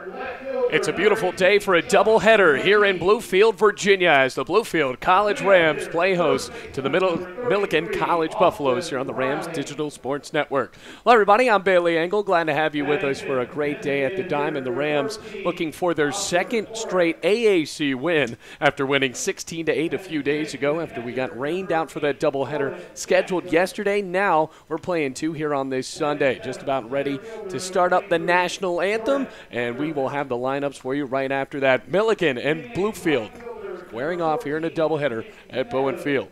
It's a beautiful day for a doubleheader here in Bluefield, Virginia, as the Bluefield College Rams play host to the Milligan College Buffaloes here on the Rams Digital Sports Network. Hello, everybody. I'm Bailey Engel. Glad to have you with us for a great day at the Diamond. The Rams looking for their second straight AAC win after winning 16-8 a few days ago after we got rained out for that doubleheader scheduled yesterday. Now we're playing two here on this Sunday. Just about ready to start up the national anthem, and we will have the lineups for you right after that. Milligan and Bluefield squaring off here in a doubleheader at Bowen Field.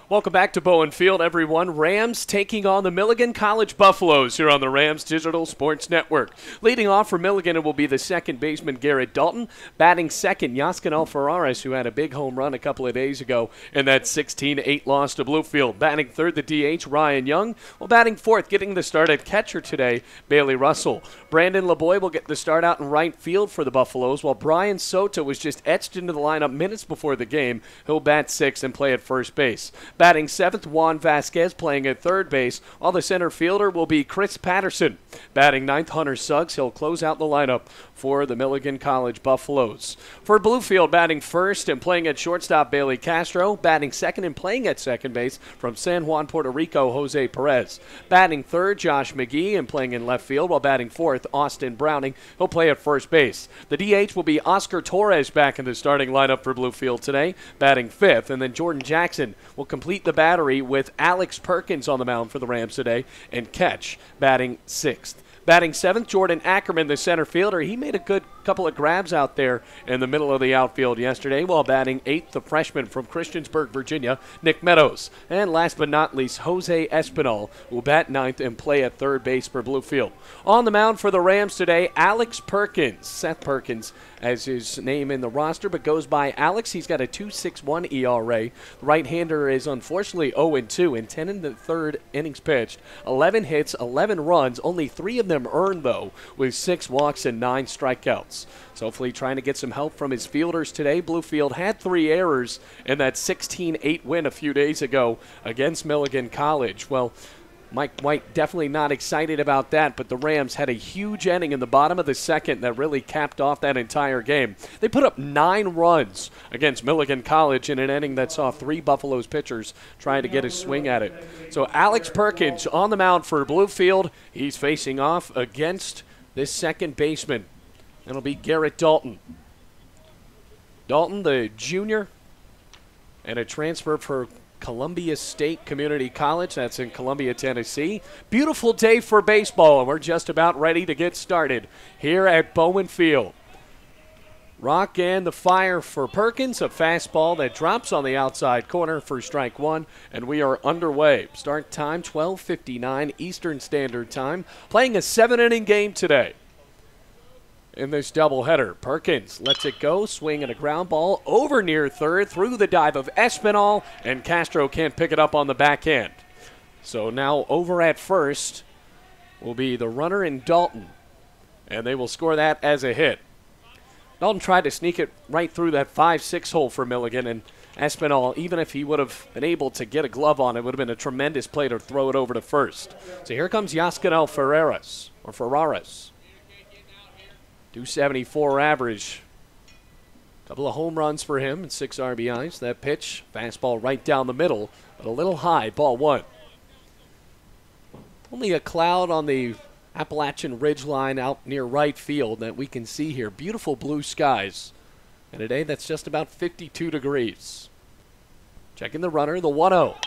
Welcome back to Bowen Field, everyone. Rams taking on the Milligan College Buffaloes here on the Rams Digital Sports Network. Leading off for Milligan, it will be the second baseman, Garrett Dalton. Batting second, Yaskin Alfarares, who had a big home run a couple of days ago in that 16-8 loss to Bluefield. Batting third, the DH, Ryan Young. Well, batting fourth, getting the start at catcher today, Bailey Russell. Brandon LeBoy will get the start out in right field for the Buffaloes, while Brian Soto was just etched into the lineup minutes before the game. He'll bat sixth and play at first base. Batting seventh, Juan Vasquez playing at third base. While the center fielder will be Chris Patterson. Batting ninth, Hunter Suggs. He'll close out the lineup for the Milligan College Buffaloes. For Bluefield, batting first and playing at shortstop, Bailey Castro. Batting second and playing at second base from San Juan, Puerto Rico, Jose Perez. Batting third, Josh McGee, and playing in left field, while batting fourth, Austin Browning. He'll play at first base. The DH will be Oscar Torres back in the starting lineup for Bluefield today, batting fifth, and then Jordan Jackson will complete the battery with Alex Perkins on the mound for the Rams today, and Ketch batting sixth. Batting seventh, Jordan Ackerman, the center fielder. He made a good couple of grabs out there in the middle of the outfield yesterday, while batting eighth, the freshman from Christiansburg, Virginia, Nick Meadows. And last but not least, Jose Espinal will bat ninth and play at third base for Bluefield. On the mound for the Rams today, Alex Perkins. Seth Perkins as his name in the roster, but goes by Alex. He's got a 2.61 ERA. The right-hander is unfortunately 0-2 in 10 in the third innings pitched. 11 hits, 11 runs, only 3 of them earned, though, with 6 walks and 9 strikeouts. So hopefully trying to get some help from his fielders today. Bluefield had 3 errors in that 16-8 win a few days ago against Milligan College. Well, Mike White definitely not excited about that, but the Rams had a huge inning in the bottom of the second that really capped off that entire game. They put up 9 runs against Milligan College in an inning that saw 3 Buffaloes pitchers trying to get a swing at it. So Alex Perkins on the mound for Bluefield. He's facing off against this second baseman. That'll be Garrett Dalton. Dalton, the junior, and a transfer for Columbia State Community College. That's in Columbia, Tennessee. Beautiful day for baseball, and we're just about ready to get started here at Bowman Field. Rock and the fire for Perkins, a fastball that drops on the outside corner for strike one, and we are underway. Start time 12:59 Eastern Standard Time, playing a 7-inning game today. In this doubleheader, Perkins lets it go, swing and a ground ball over near third through the dive of Espinal, and Castro can't pick it up on the backhand. So now over at first will be the runner in Dalton, and they will score that as a hit. Dalton tried to sneak it right through that 5-6 hole for Milligan, and Espinal, even if he would have been able to get a glove on it, would have been a tremendous play to throw it over to first. So here comes Yascanel Ferreras. 274 average. Couple of home runs for him and 6 RBIs. That pitch, fastball right down the middle, but a little high, ball one. Only a cloud on the Appalachian Ridge line out near right field that we can see here. Beautiful blue skies. And a day that's just about 52 degrees. Checking the runner, the 1-0.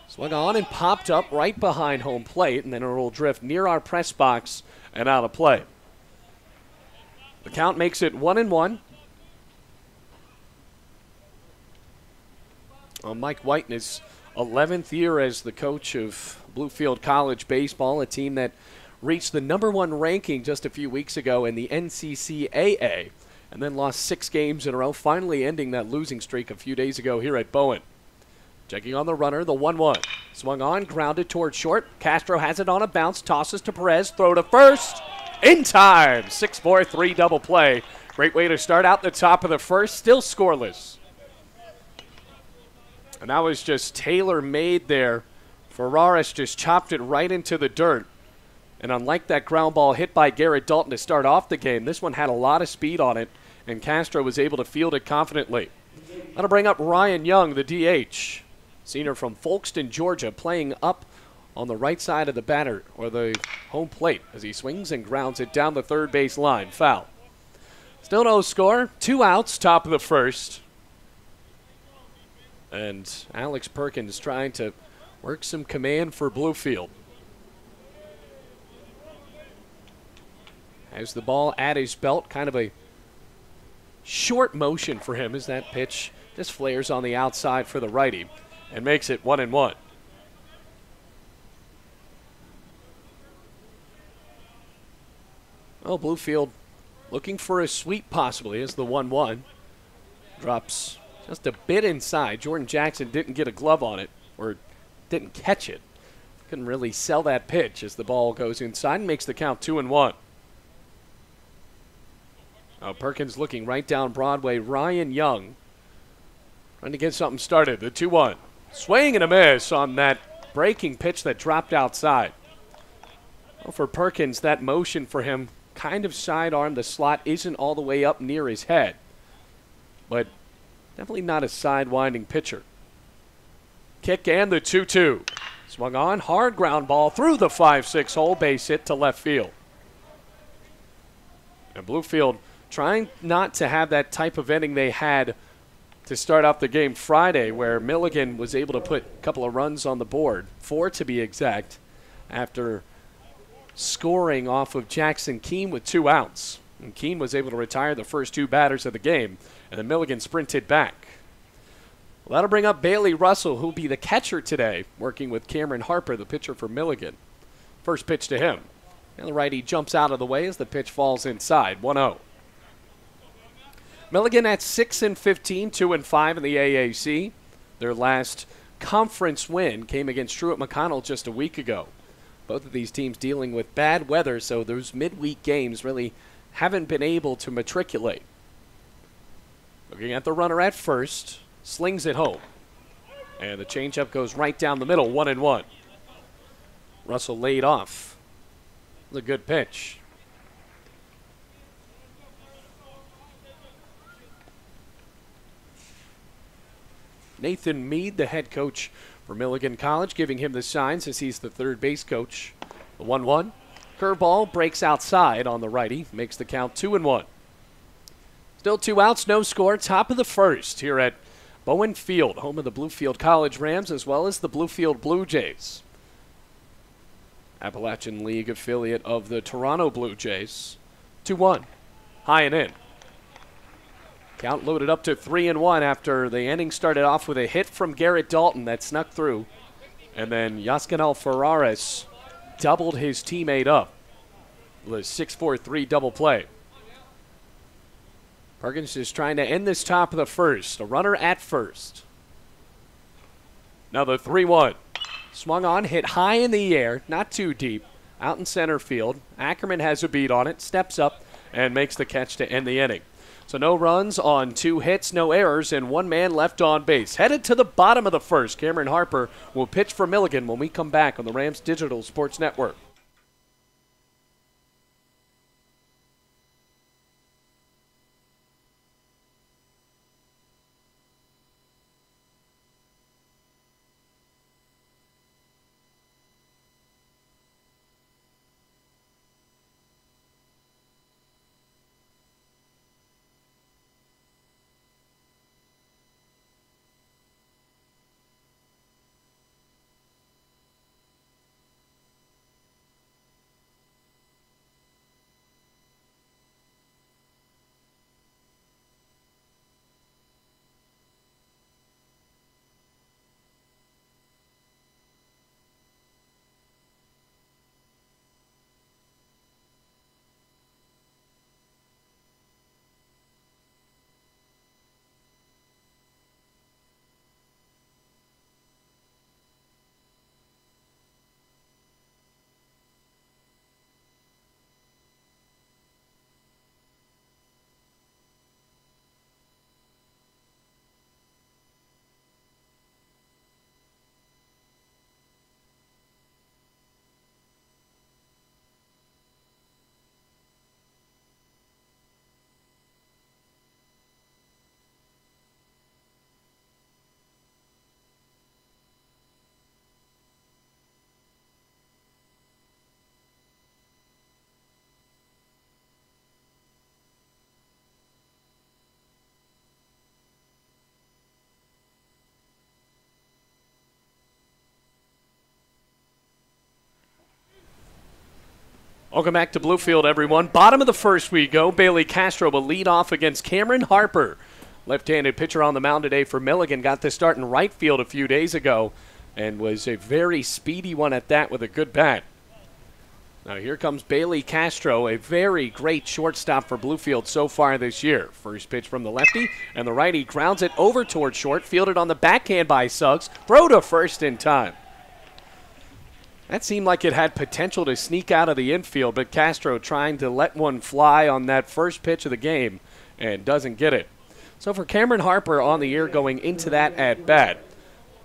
Swung on and popped up right behind home plate, and then it will drift near our press box and out of play. The count makes it 1-1. Mike White in his 11th year as the coach of Bluefield College baseball, a team that reached the #1 ranking just a few weeks ago in the NCCAA, and then lost 6 games in a row, finally ending that losing streak a few days ago here at Bowen. Checking on the runner, the 1-1. Swung on, grounded toward short. Castro has it on a bounce, tosses to Perez, throw to first. In time! 6-4-3 double play. Great way to start out the top of the first, still scoreless. And that was just tailor-made there. Ferraris just chopped it right into the dirt. And unlike that ground ball hit by Garrett Dalton to start off the game, this one had a lot of speed on it, and Castro was able to field it confidently. That'll bring up Ryan Young, the DH. Senior from Folkston, Georgia, playing up on the right side of the batter, or the home plate, as he swings and grounds it down the third base line. Foul. Still no score. 2 outs, top of the first. And Alex Perkins trying to work some command for Bluefield. Has the ball at his belt, kind of a short motion for him as that pitch just flares on the outside for the righty and makes it 1-1. Well, Bluefield looking for a sweep possibly as the 1-1 drops just a bit inside. Jordan Jackson didn't get a glove on it, or didn't catch it. Couldn't really sell that pitch as the ball goes inside and makes the count 2-1. Perkins looking right down Broadway. Ryan Young trying to get something started. The 2-1. Swing and a miss on that breaking pitch that dropped outside. Well, for Perkins, that motion for him kind of sidearm. The slot isn't all the way up near his head, but definitely not a sidewinding pitcher. Kick and the 2-2. Swung on, hard ground ball through the 5-6 hole, base hit to left field. And Bluefield trying not to have that type of ending they had to start off the game Friday, where Milligan was able to put a couple of runs on the board, 4 to be exact, after scoring off of Jackson Keene with 2 outs. And Keene was able to retire the first 2 batters of the game, and then Milligan sprinted back. Well, that'll bring up Bailey Russell, who'll be the catcher today, working with Cameron Harper, the pitcher for Milligan. First pitch to him. And the righty jumps out of the way as the pitch falls inside, 1-0. Milligan at 6-15, 2-5 in the AAC. Their last conference win came against Truett McConnell just a week ago. Both of these teams dealing with bad weather, so those midweek games really haven't been able to matriculate. Looking at the runner at first, slings it home. And the changeup goes right down the middle, 1-1. Russell laid off. It was a good pitch. Nathan Mead, the head coach for Milligan College, giving him the signs as he's the third base coach. The 1-1. Curveball breaks outside on the righty, makes the count 2-1. Still 2 outs, no score. Top of the first here at Bowen Field, home of the Bluefield College Rams as well as the Bluefield Blue Jays. Appalachian League affiliate of the Toronto Blue Jays. 2-1, high and in. Count loaded up to 3-1 after the inning started off with a hit from Garrett Dalton that snuck through. And then Yascanel Ferraris doubled his teammate up with a 6-4-3 double play. Perkins is trying to end this top of the first. A runner at first. Now the 3-1. Swung on, hit high in the air, not too deep, out in center field. Ackerman has a beat on it, steps up, and makes the catch to end the inning. So no runs on 2 hits, no errors, and 1 man left on base. Headed to the bottom of the first, Cameron Harper will pitch for Milligan when we come back on the Rams Digital Sports Network. Welcome back to Bluefield, everyone. Bottom of the first we go. Bailey Castro will lead off against Cameron Harper. Left-handed pitcher on the mound today for Milligan. Got the start in right field a few days ago and was a very speedy one at that with a good bat. Now here comes Bailey Castro, a very great shortstop for Bluefield so far this year. First pitch from the lefty, and the righty grounds it over toward short, fielded on the backhand by Suggs. Throw to first in time. That seemed like it had potential to sneak out of the infield, but Castro trying to let one fly on that first pitch of the game and doesn't get it. So for Cameron Harper on the year going into that at bat,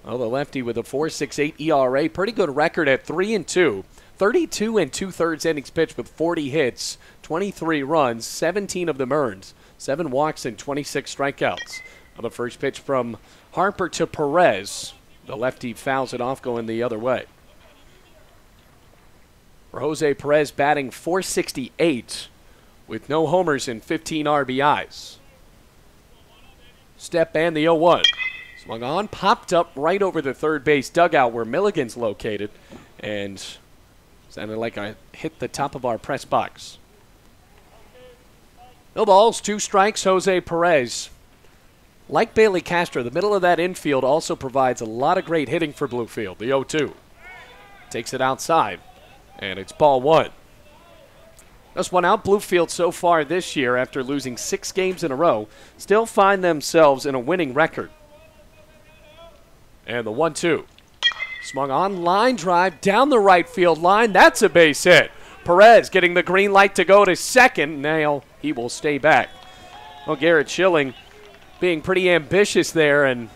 well, the lefty with a 4.68 ERA, pretty good record at 3-2, 32 2/3 innings pitched with 40 hits, 23 runs, 17 of them earned, 7 walks and 26 strikeouts. Well, the first pitch from Harper to Perez, the lefty fouls it off going the other way. For Jose Perez batting .468 with no homers and 15 RBIs. Step and the 0-1. Swung on, popped up right over the third base dugout where Milligan's located, and sounded like I hit the top of our press box. No balls, 2 strikes, Jose Perez. Like Bailey Castro, the middle of that infield also provides a lot of great hitting for Bluefield. The 0-2. Takes it outside. And it's ball 1. Just one out. Bluefield so far this year, after losing 6 games in a row, still find themselves in a winning record. And the 1-2. Swung on, line drive down the right field line. That's a base hit. Perez getting the green light to go to second. Now he will stay back. Well, Garrett Schilling being pretty ambitious there, and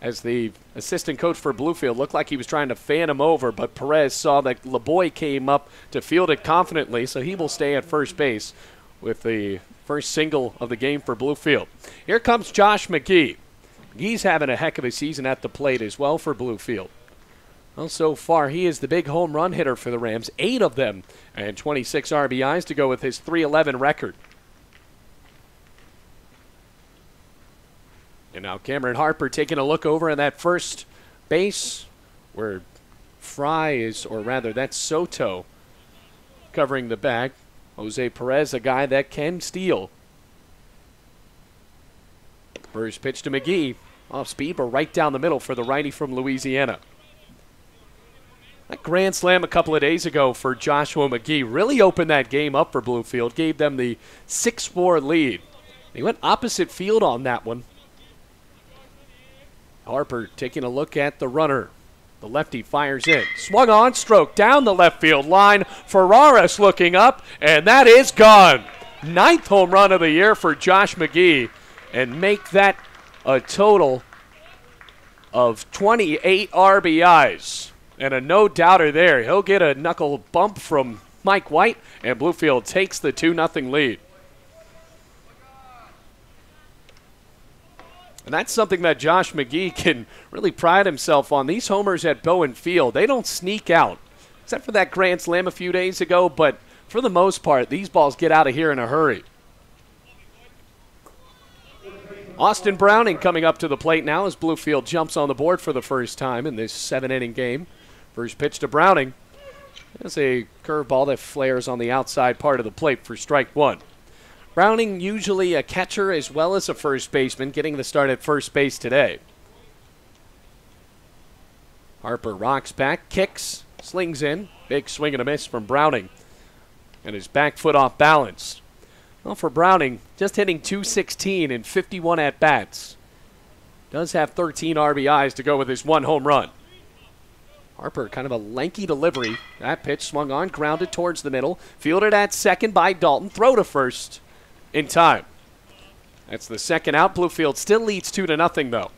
as the assistant coach for Bluefield looked like he was trying to fan him over, but Perez saw that LeBoy came up to field it confidently, so he will stay at first base with the first single of the game for Bluefield. Here comes Josh McGee. McGee's having a heck of a season at the plate as well for Bluefield. Well, so far, he is the big home run hitter for the Rams, 8 of them, and 26 RBIs to go with his .311 record. And now Cameron Harper taking a look over at that first base where Fry is, or rather, that's Soto covering the bag. Jose Perez, a guy that can steal. First pitch to McGee. Off speed, but right down the middle for the righty from Louisiana. That grand slam a couple of days ago for Joshua McGee really opened that game up for Bluefield, gave them the 6-4 lead. He went opposite field on that one. Harper taking a look at the runner. The lefty fires in. Swung on, stroke down the left field line. Ferraris looking up, and that is gone. 9th home run of the year for Josh McGee, and make that a total of 28 RBIs. And a no-doubter there. He'll get a knuckle bump from Mike White, and Bluefield takes the 2-0 lead. And that's something that Josh McGee can really pride himself on. These homers at Bowen Field, they don't sneak out, except for that grand slam a few days ago. But for the most part, these balls get out of here in a hurry. Austin Browning coming up to the plate now as Bluefield jumps on the board for the first time in this 7-inning game. First pitch to Browning. That's a curveball that flares on the outside part of the plate for strike one. Browning, usually a catcher as well as a first baseman, getting the start at first base today. Harper rocks back, kicks, slings in. Big swing and a miss from Browning. And his back foot off balance. Well, for Browning, just hitting .216 in 51 at-bats. Does have 13 RBIs to go with his 1 home run. Harper, kind of a lanky delivery. That pitch swung on, grounded towards the middle. Fielded at second by Dalton. Throw to first in time. That's the second out. Bluefield still leads 2-0 though.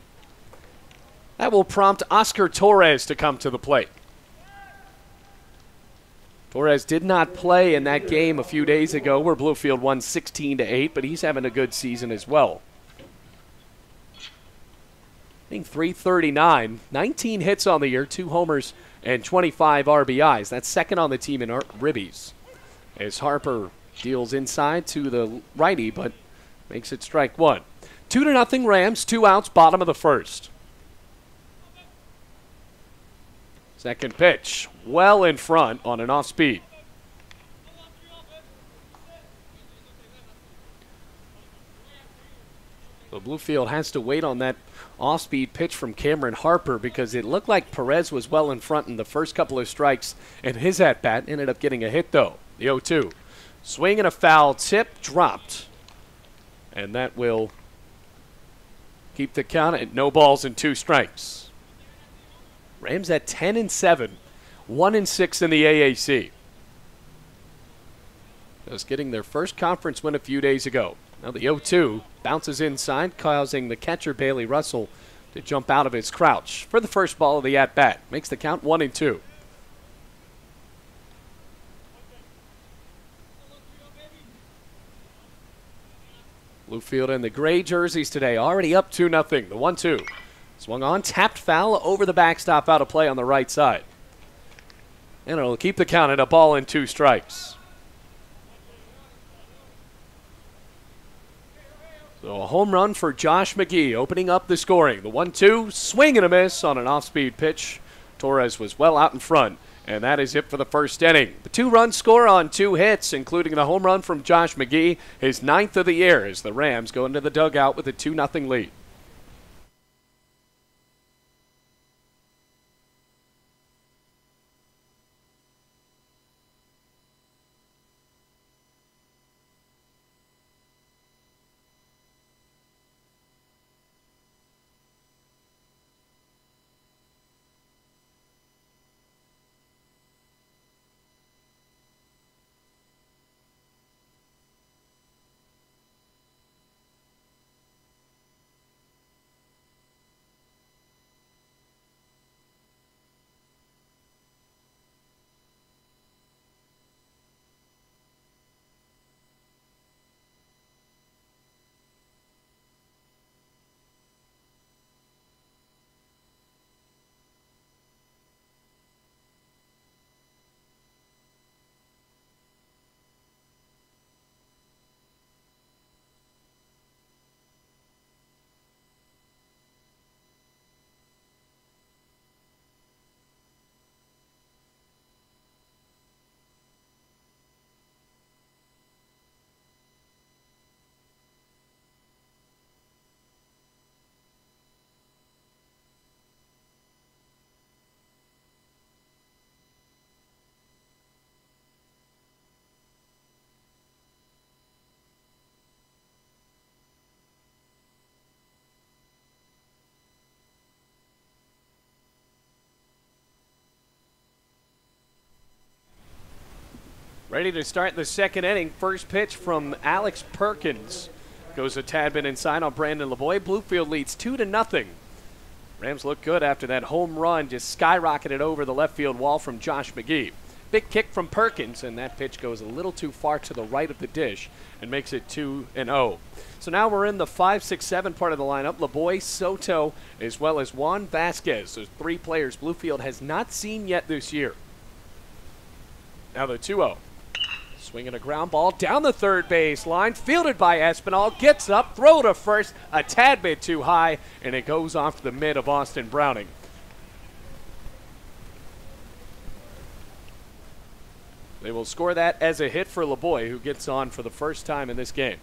That will prompt Oscar Torres to come to the plate. Torres did not play in that game a few days ago where Bluefield won 16-8, but he's having a good season as well. I think .339, 19 hits on the year, 2 homers, and 25 RBIs. That's second on the team in ribbies. As Harper deals inside to the righty, but makes it strike one. 2-0 Rams, 2 outs, bottom of the first. Second pitch, well in front on an off speed. So Bluefield has to wait on that off-speed pitch from Cameron Harper because it looked like Perez was well in front in the first couple of strikes, and his at-bat ended up getting a hit, though. The 0-2. Swing and a foul tip, dropped. And that will keep the count at no balls and 2 strikes. Rams at 10-7, 1-6 in the AAC. Just getting their first conference win a few days ago. Now the 0-2 bounces inside, causing the catcher Bailey Russell to jump out of his crouch for the first ball of the at-bat. Makes the count 1-2. Bluefield in the gray jerseys today, already up 2-0. The 1-2. Swung on, tapped foul over the backstop, out of play on the right side. And it'll keep the count at a ball and 2 strikes. So a home run for Josh McGee, opening up the scoring. The 1-2, swing and a miss on an off-speed pitch. Torres was well out in front, and that is it for the first inning. The 2-run score on 2 hits, including the home run from Josh McGee, his 9th of the year, as the Rams go into the dugout with a 2-0 lead. Ready to start the second inning. First pitch from Alex Perkins. Goes a tad bit inside on Brandon LeBoy. Bluefield leads 2-0. Rams look good after that home run just skyrocketed over the left field wall from Josh McGee. Big kick from Perkins, and that pitch goes a little too far to the right of the dish and makes it 2-0. So now we're in the 5-6-7 part of the lineup. LeBoy, Soto, as well as Juan Vasquez. Those three players Bluefield has not seen yet this year. Now the 2-0. Swinging a ground ball down the third base line, fielded by Espinal, gets up, throw to first, a tad bit too high, and it goes off the mid of Austin Browning. They will score that as a hit for LeBoy, who gets on for the first time in this game.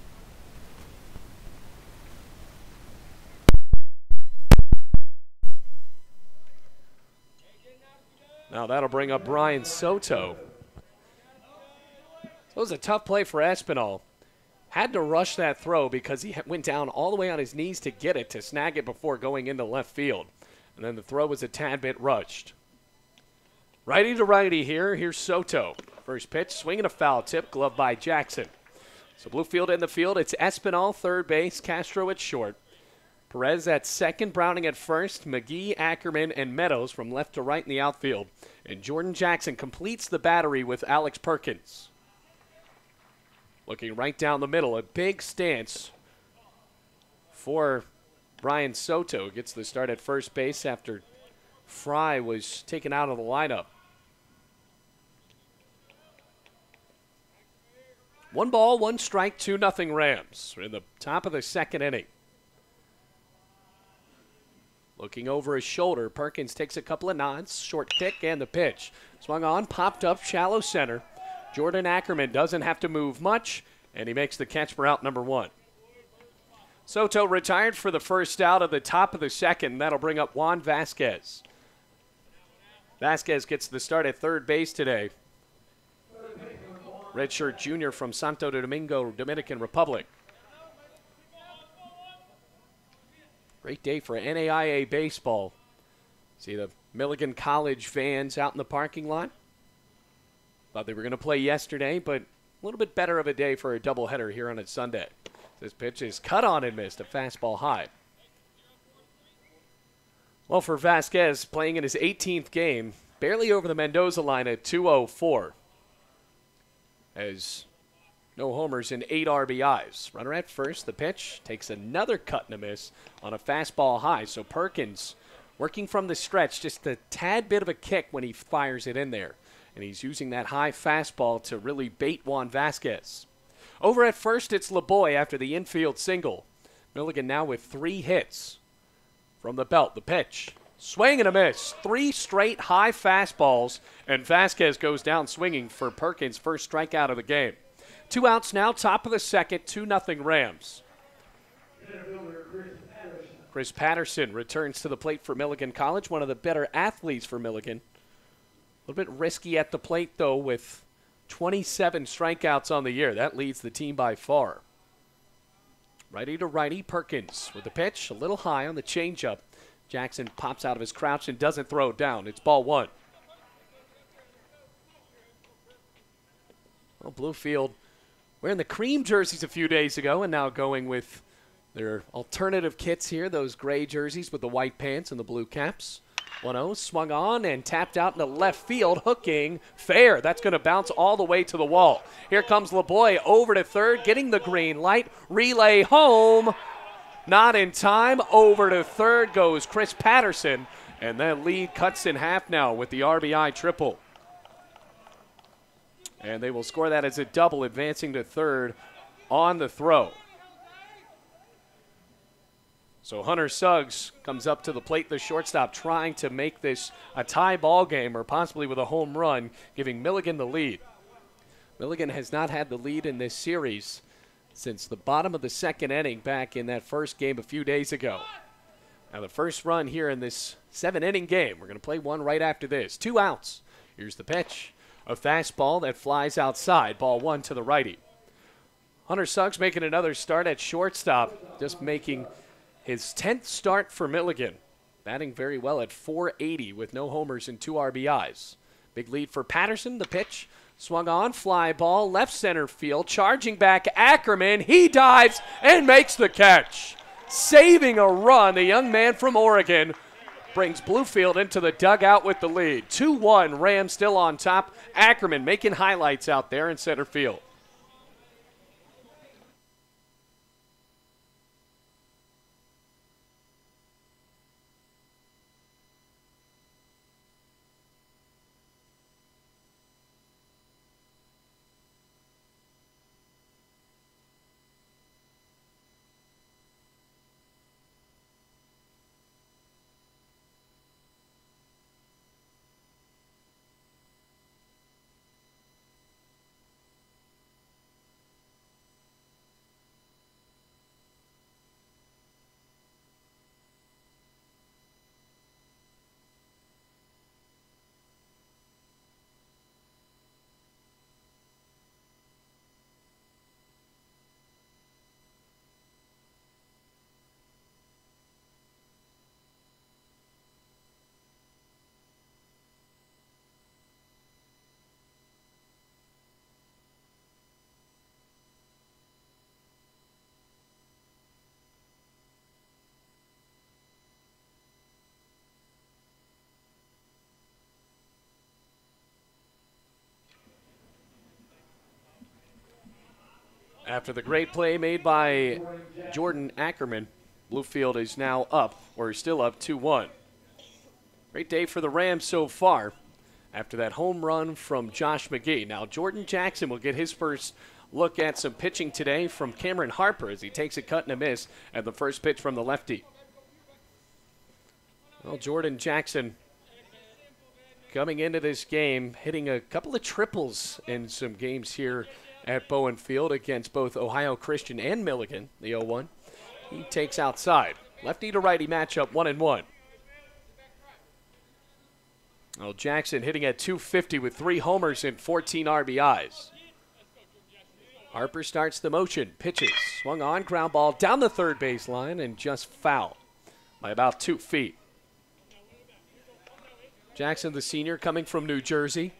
Now that'll bring up Brian Soto. So it was a tough play for Espinal. Had to rush that throw because he went down all the way on his knees to get it, to snag it before going into left field. And then the throw was a tad bit rushed. Righty to righty here. Here's Soto. First pitch, swinging a foul tip, gloved by Jackson. So Bluefield in the field. It's Espinal, third base, Castro at short. Perez at second, Browning at first, McGee, Ackerman, and Meadows from left to right in the outfield. And Jordan Jackson completes the battery with Alex Perkins. Looking right down the middle, a big stance for Brian Soto. Gets the start at first base after Fry was taken out of the lineup. 1 ball, 1 strike, 2-0 Rams. We're in the top of the second inning. Looking over his shoulder, Perkins takes a couple of nods, short kick, and the pitch. Swung on, popped up, shallow center. Jordan Ackerman doesn't have to move much, and he makes the catch for out number 1. Soto retired for the first out of the top of the second. That'll bring up Juan Vasquez. Vasquez gets the start at third base today. Redshirt junior from Santo Domingo, Dominican Republic. Great day for NAIA baseball. See the Milligan College fans out in the parking lot. Thought they were going to play yesterday, but a little bit better of a day for a doubleheader here on a Sunday. This pitch is cut on and missed, a fastball high. Well, for Vasquez, playing in his 18th game, barely over the Mendoza line at 204. As no homers and 8 RBIs. Runner at first, the pitch takes another cut and a miss on a fastball high. So Perkins working from the stretch, just a tad bit of a kick when he fires it in there. And he's using that high fastball to really bait Juan Vasquez. Over at first, it's LeBoy after the infield single. Milligan now with 3 hits. From the belt, the pitch. Swing and a miss. 3 straight high fastballs, and Vasquez goes down swinging for Perkins' first strikeout of the game. 2 outs now, top of the second, 2-0 Rams. Chris Patterson returns to the plate for Milligan College, one of the better athletes for Milligan. A little bit risky at the plate, though, with 27 strikeouts on the year. That leads the team by far. Righty to righty, Perkins with the pitch, a little high on the changeup. Jackson pops out of his crouch and doesn't throw it down. It's ball 1. Well, Bluefield wearing the cream jerseys a few days ago and now going with their alternative kits here, those gray jerseys with the white pants and the blue caps. 1-0, swung on and tapped out into left field, hooking, fair. That's going to bounce all the way to the wall. Here comes LeBoy over to third, getting the green light, relay home. Not in time. Over to third goes Chris Patterson, and that lead cuts in half now with the RBI triple. And they will score that as a double, advancing to third on the throw. So Hunter Suggs comes up to the plate, the shortstop, trying to make this a tie ball game or possibly with a home run, giving Milligan the lead. Milligan has not had the lead in this series since the bottom of the second inning back in that first game a few days ago. Now the first run here in this 7-inning game. We're going to play one right after this. 2 outs. Here's the pitch. A fastball that flies outside. Ball 1 to the righty. Hunter Suggs making another start at shortstop, just making his 10th start for Milligan. Batting very well at .480 with no homers and 2 RBIs. Big lead for Patterson. The pitch. Swung on, fly ball, left center field, charging back Ackerman. He dives and makes the catch. Saving a run, the young man from Oregon brings Bluefield into the dugout with the lead. 2-1, Rams still on top. Ackerman making highlights out there in center field. After the great play made by Jordan Ackerman, Bluefield is now up, or is still up 2-1. Great day for the Rams so far after that home run from Josh McGee. Now Jordan Jackson will get his first look at some pitching today from Cameron Harper as he takes a cut and a miss at the first pitch from the lefty. Well, Jordan Jackson coming into this game, hitting a couple of triples in some games here at Bowen Field against both Ohio Christian and Milligan, the 0-1. He takes outside. Lefty to righty matchup, 1-1. Well, Jackson hitting at .250 with 3 homers and 14 RBIs. Harper starts the motion, pitches, swung on, ground ball down the third baseline and just fouled by about 2 feet. Jackson, the senior, coming from New Jersey.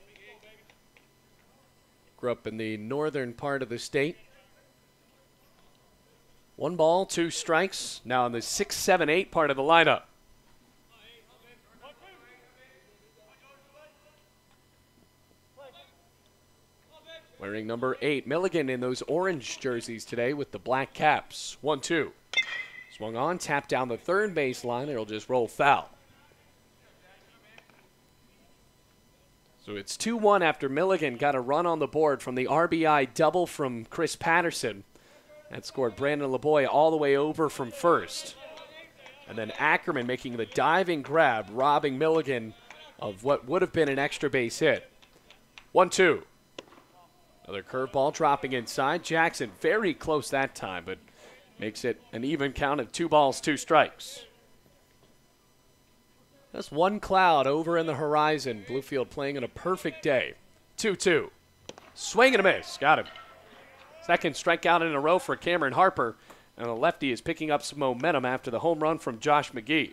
Grew up in the northern part of the state. 1 ball, 2 strikes. Now in the 6, 7, 8 part of the lineup. Wearing number 8, Milligan in those orange jerseys today with the black caps. 1-2. Swung on, tapped down the third baseline. It'll just roll foul. So it's 2-1 after Milligan got a run on the board from the RBI double from Chris Patterson. That scored Brandon LeBoy all the way over from first. And then Ackerman making the diving grab, robbing Milligan of what would have been an extra base hit. 1-2. Another curveball dropping inside. Jackson very close that time, but makes it an even count of 2 balls, 2 strikes. Just one cloud over in the horizon. Bluefield playing in a perfect day. 2-2. Swing and a miss. Got him. Second strikeout in a row for Cameron Harper. And the lefty is picking up some momentum after the home run from Josh McGee.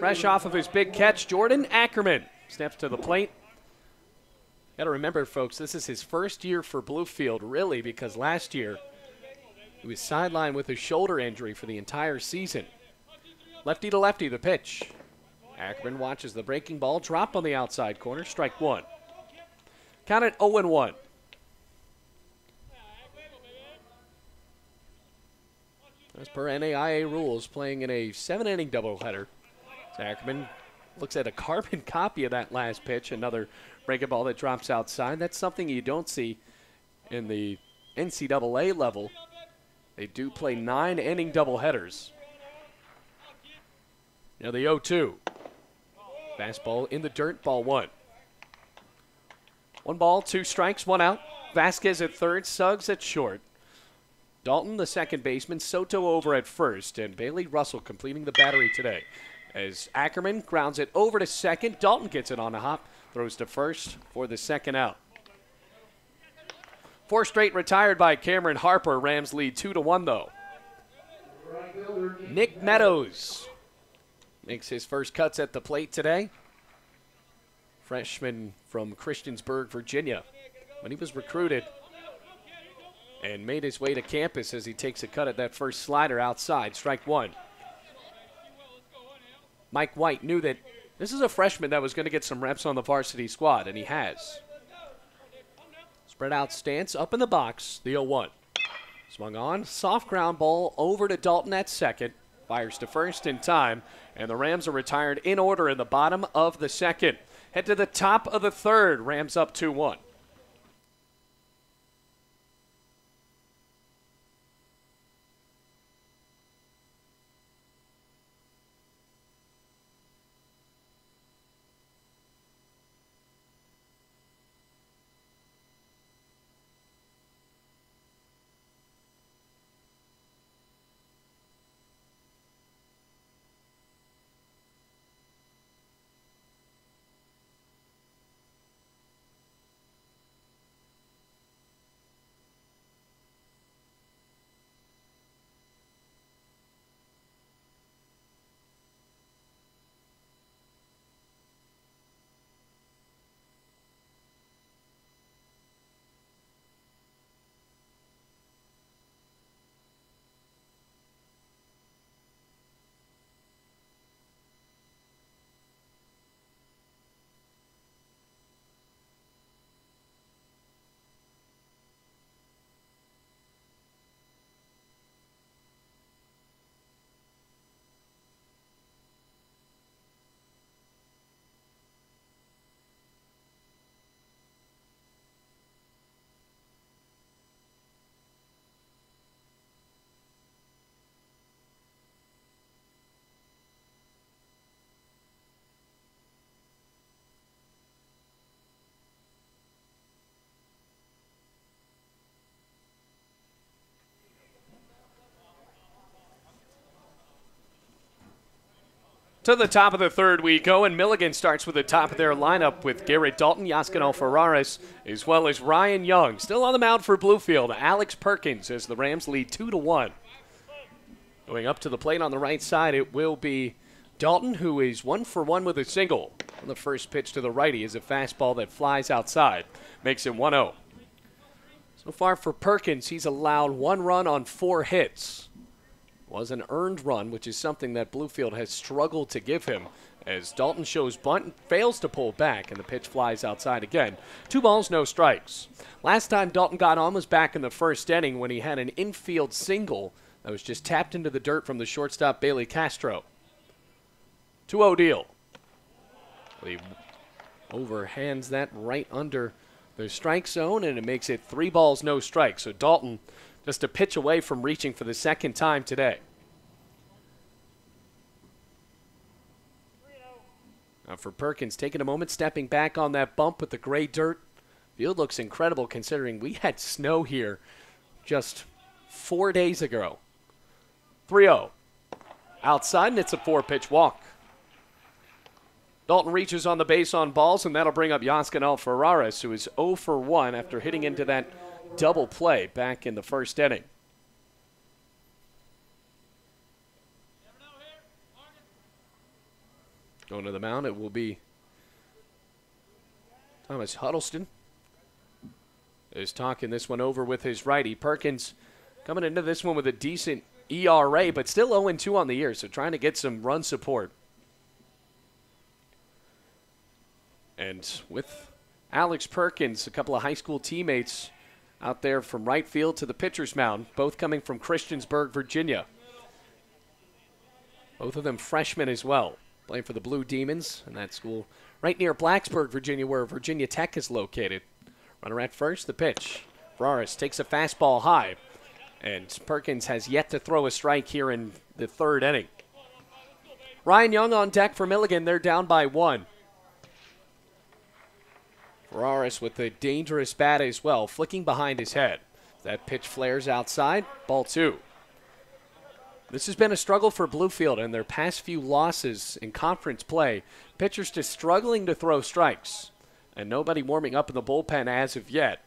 Fresh off of his big catch, Jordan Ackerman steps to the plate. Got to remember, folks, this is his first year for Bluefield, really, because last year he was sidelined with a shoulder injury for the entire season. Lefty to lefty, the pitch. Ackerman watches the breaking ball drop on the outside corner. Strike 1. Count it 0-1. As per NAIA rules, playing in a 7-inning doubleheader. Ackerman looks at a carbon copy of that last pitch. Another breaking ball that drops outside. That's something you don't see in the NCAA level. They do play 9-inning doubleheaders. Now the 0-2. Fastball in the dirt, ball 1. 1 ball, 2 strikes, 1 out. Vasquez at third, Suggs at short. Dalton, the second baseman, Soto over at first, and Bailey Russell completing the battery today. As Ackerman grounds it over to second, Dalton gets it on a hop, throws to first for the second out. 4 straight retired by Cameron Harper. Rams lead 2-1 though. Nick Meadows makes his first cuts at the plate today freshman from Christiansburg, Virginia, when he was recruited and made his way to campus as he takes a cut at that first slider outside. Strike one. Mike White knew that this is a freshman that was going to get some reps on the varsity squad, and he has. Spread out stance up in the box, the 0-1. Swung on, soft ground ball over to Dalton at second. Fires to first in time, and the Rams are retired in order in the bottom of the second. Head to the top of the third. Rams up 2-1. To the top of the third we go, and Milligan starts with the top of their lineup with Garrett Dalton, Yaskinel Ferraris, as well as Ryan Young. Still on the mound for Bluefield, Alex Perkins, as the Rams lead 2-1. Going up to the plate on the right side, it will be Dalton, who is 1 for 1 with a single. The first pitch to the righty is a fastball that flies outside, makes it 1-0. So far for Perkins, he's allowed 1 run on 4 hits. Was an earned run, which is something that Bluefield has struggled to give him, as Dalton shows bunt and fails to pull back, and the pitch flies outside again. 2 balls, no strikes. Last time Dalton got on was back in the first inning when he had an infield single that was just tapped into the dirt from the shortstop Bailey Castro. 2-0 deal. He overhands that right under the strike zone, and it makes it 3 balls, no strikes. So Dalton just a pitch away from reaching for the second time today. Now for Perkins, taking a moment, stepping back on that bump with the gray dirt. Field looks incredible considering we had snow here just 4 days ago. 3-0. Outside, and it's a 4-pitch walk. Dalton reaches on the base on balls, and that'll bring up Yaskinel Ferraris, who is 0 for 1 after hitting into that double play back in the first inning. Going to the mound, it will be Thomas Huddleston. Is talking this one over with his righty. Perkins coming into this one with a decent ERA, but still 0-2 on the year, so trying to get some run support. And with Alex Perkins, a couple of high school teammates out there from right field to the pitcher's mound, both coming from Christiansburg, Virginia. Both of them freshmen as well, playing for the Blue Demons, and that school right near Blacksburg, Virginia, where Virginia Tech is located. Runner at first, the pitch. Ferraris takes a fastball high, and Perkins has yet to throw a strike here in the third inning. Ryan Young on deck for Milligan. They're down by 1. Ferraris with a dangerous bat as well, flicking behind his head. That pitch flares outside, ball 2. This has been a struggle for Bluefield in their past few losses in conference play. Pitchers just struggling to throw strikes, and nobody warming up in the bullpen as of yet.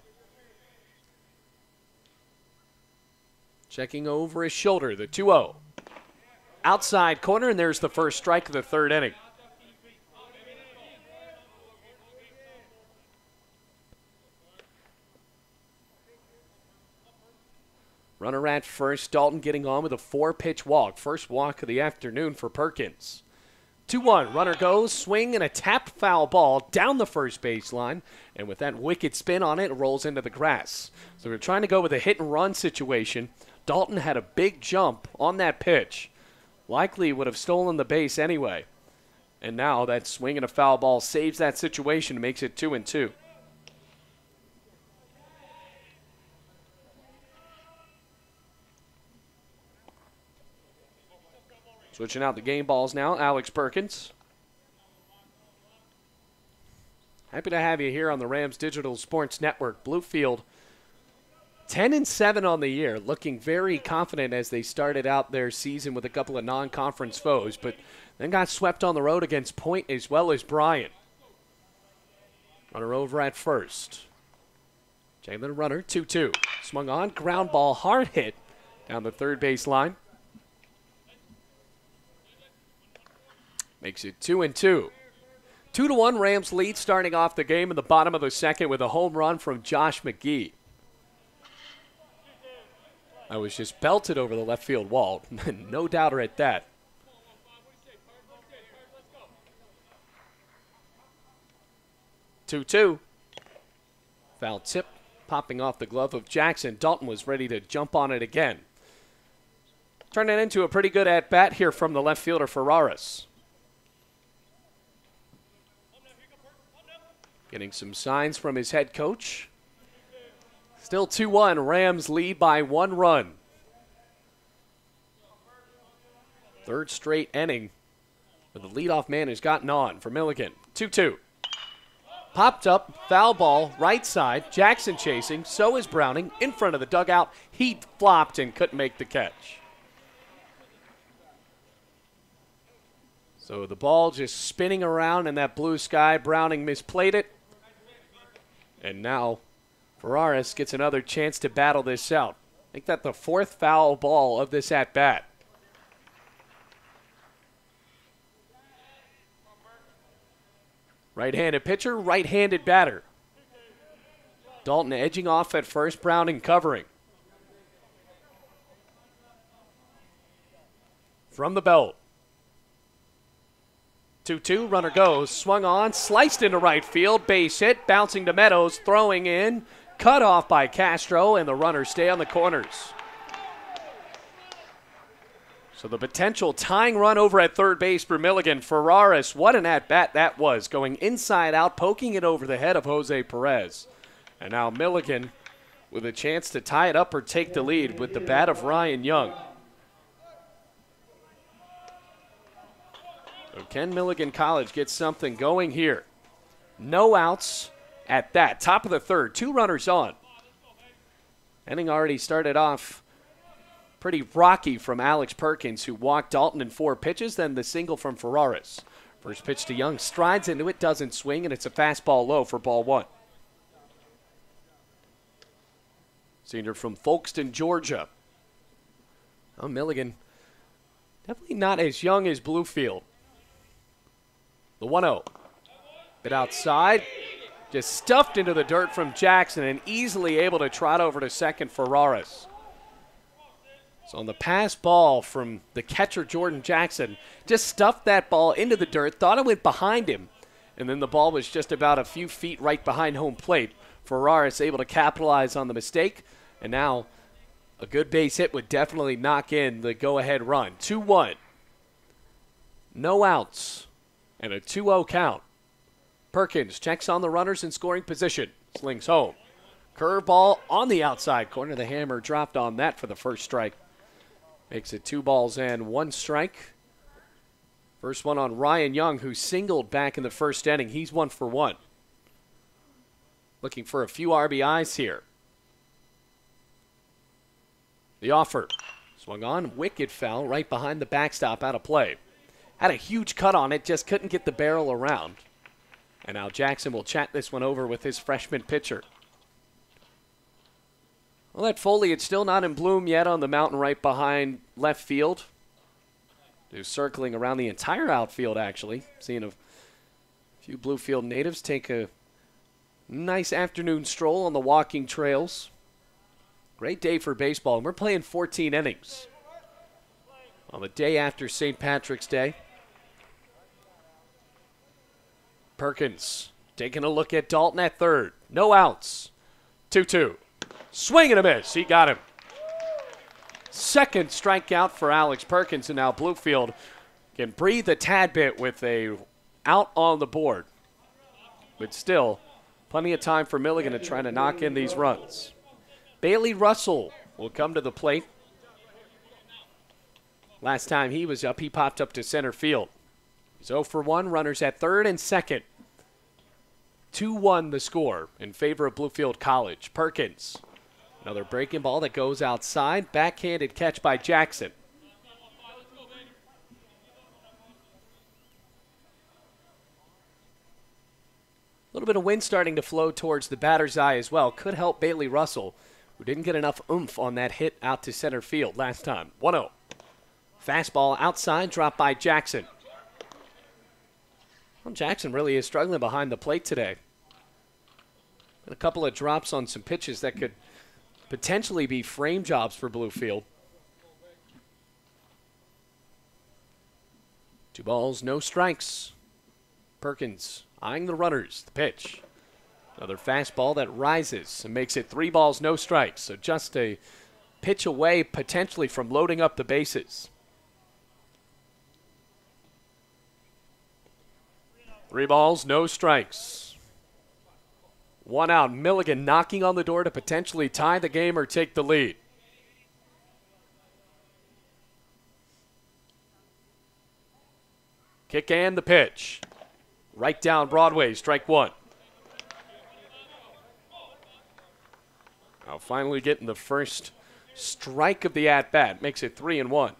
Checking over his shoulder, the 2-0. Outside corner, and there's the first strike of the third inning. Runner at first. Dalton getting on with a 4-pitch walk. First walk of the afternoon for Perkins. 2-1. Runner goes. Swing and a tapped foul ball down the first baseline. And with that wicked spin on it, it rolls into the grass. So we're trying to go with a hit and run situation. Dalton had a big jump on that pitch. Likely would have stolen the base anyway. And now that swing and a foul ball saves that situation and makes it 2-2. Switching out the game balls now, Alex Perkins. Happy to have you here on the Rams Digital Sports Network. Bluefield 10-7 on the year, looking very confident as they started out their season with a couple of non-conference foes, but then got swept on the road against Point as well as Bryant. Runner over at first. Jalen runner, 2-2. Swung on, ground ball, hard hit down the third base line. Makes it 2-2. 2-1 Rams lead starting off the game in the bottom of the second with a home run from Josh McGee. I was just belted over the left field wall. No doubter at that. Two. Foul tip popping off the glove of Jackson. Dalton was ready to jump on it again. Turning it into a pretty good at-bat here from the left fielder Ferraris. Getting some signs from his head coach. Still 2-1. Rams lead by 1 run. Third straight inning. But the leadoff man has gotten on for Milligan. 2-2. Popped up, foul ball, right side. Jackson chasing. So is Browning in front of the dugout. He flopped and couldn't make the catch. So the ball just spinning around in that blue sky. Browning misplayed it. And now Ferraris gets another chance to battle this out. Make that the 4th foul ball of this at-bat. Right-handed pitcher, right-handed batter. Dalton edging off at first, Browning covering. From the belt. 2-2, runner goes, swung on, sliced into right field, base hit, bouncing to Meadows, throwing in, cut off by Castro, and the runners stay on the corners. So the potential tying run over at third base for Milligan. Ferraris, what an at-bat that was, going inside out, poking it over the head of Jose Perez. And now Milligan with a chance to tie it up or take the lead with the bat of Ryan Young. So can Milligan College get something going here? No outs at that. Top of the third, 2 runners on. Inning already started off pretty rocky from Alex Perkins, who walked Dalton in 4 pitches, then the single from Ferraris. First pitch to Young, strides into it, doesn't swing, and it's a fastball low for ball 1. Senior from Folkestone, Georgia. Oh, Milligan, definitely not as young as Bluefield. The 1-0. Bit outside. Just stuffed into the dirt from Jackson and easily able to trot over to second Ferraris. So on the pass ball from the catcher Jordan Jackson, just stuffed that ball into the dirt, thought it went behind him, and then the ball was just about a few feet right behind home plate. Ferraris able to capitalize on the mistake, and now a good base hit would definitely knock in the go-ahead run. 2-1. No outs. And a 2-0 count. Perkins checks on the runners in scoring position. Slings home. Curveball on the outside corner. The hammer dropped on that for the first strike. Makes it 2 balls and 1 strike. First one on Ryan Young, who singled back in the first inning. He's 1 for 1. Looking for a few RBIs here. The offer. Swung on. Wicked foul right behind the backstop, out of play. Had a huge cut on it, just couldn't get the barrel around. And now Jackson will chat this one over with his freshman pitcher. Well, that foliage still not in bloom yet on the mountain right behind left field. They're circling around the entire outfield, actually. Seeing a few Bluefield natives take a nice afternoon stroll on the walking trails. Great day for baseball, and we're playing 14 innings on the day after St. Patrick's Day. Perkins taking a look at Dalton at third. No outs. 2-2. Swing and a miss. He got him. Second strikeout for Alex Perkins, and now Bluefield can breathe a tad bit with a out on the board. But still, plenty of time for Milligan to try to knock in these runs. Bailey Russell will come to the plate. Last time he was up, he popped up to center field. He's 0 for 1, runners at third and second. 2-1 the score in favor of Bluefield College. Perkins, another breaking ball that goes outside. Backhanded catch by Jackson. A little bit of wind starting to flow towards the batter's eye as well. Could help Bailey Russell, who didn't get enough oomph on that hit out to center field last time. 1-0. Fastball outside, dropped by Jackson. Well, Jackson really is struggling behind the plate today. And a couple of drops on some pitches that could potentially be frame jobs for Bluefield. 2 balls, no strikes. Perkins eyeing the runners. The pitch. Another fastball that rises and makes it 3 balls, no strikes. So just a pitch away potentially from loading up the bases. 3 balls, no strikes. 1 out. Milligan knocking on the door to potentially tie the game or take the lead. Kick and the pitch. Right down Broadway, strike 1. Now finally getting the first strike of the at-bat. Makes it 3-1.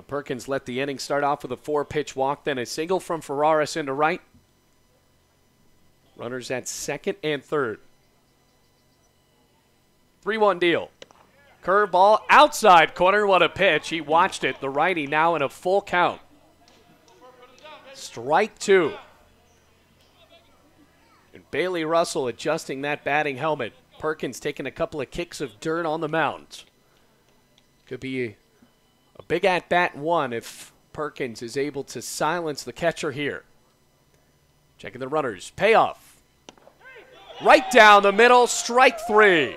Perkins let the inning start off with a 4-pitch walk, then a single from Ferraris into right. Runners at second and third. 3-1 deal. Curveball outside corner. What a pitch. He watched it. The righty now in a full count. Strike 2. And Bailey Russell adjusting that batting helmet. Perkins taking a couple of kicks of dirt on the mound. Could be a big at-bat one if Perkins is able to silence the catcher here. Checking the runners. Payoff. Right down the middle. Strike 3.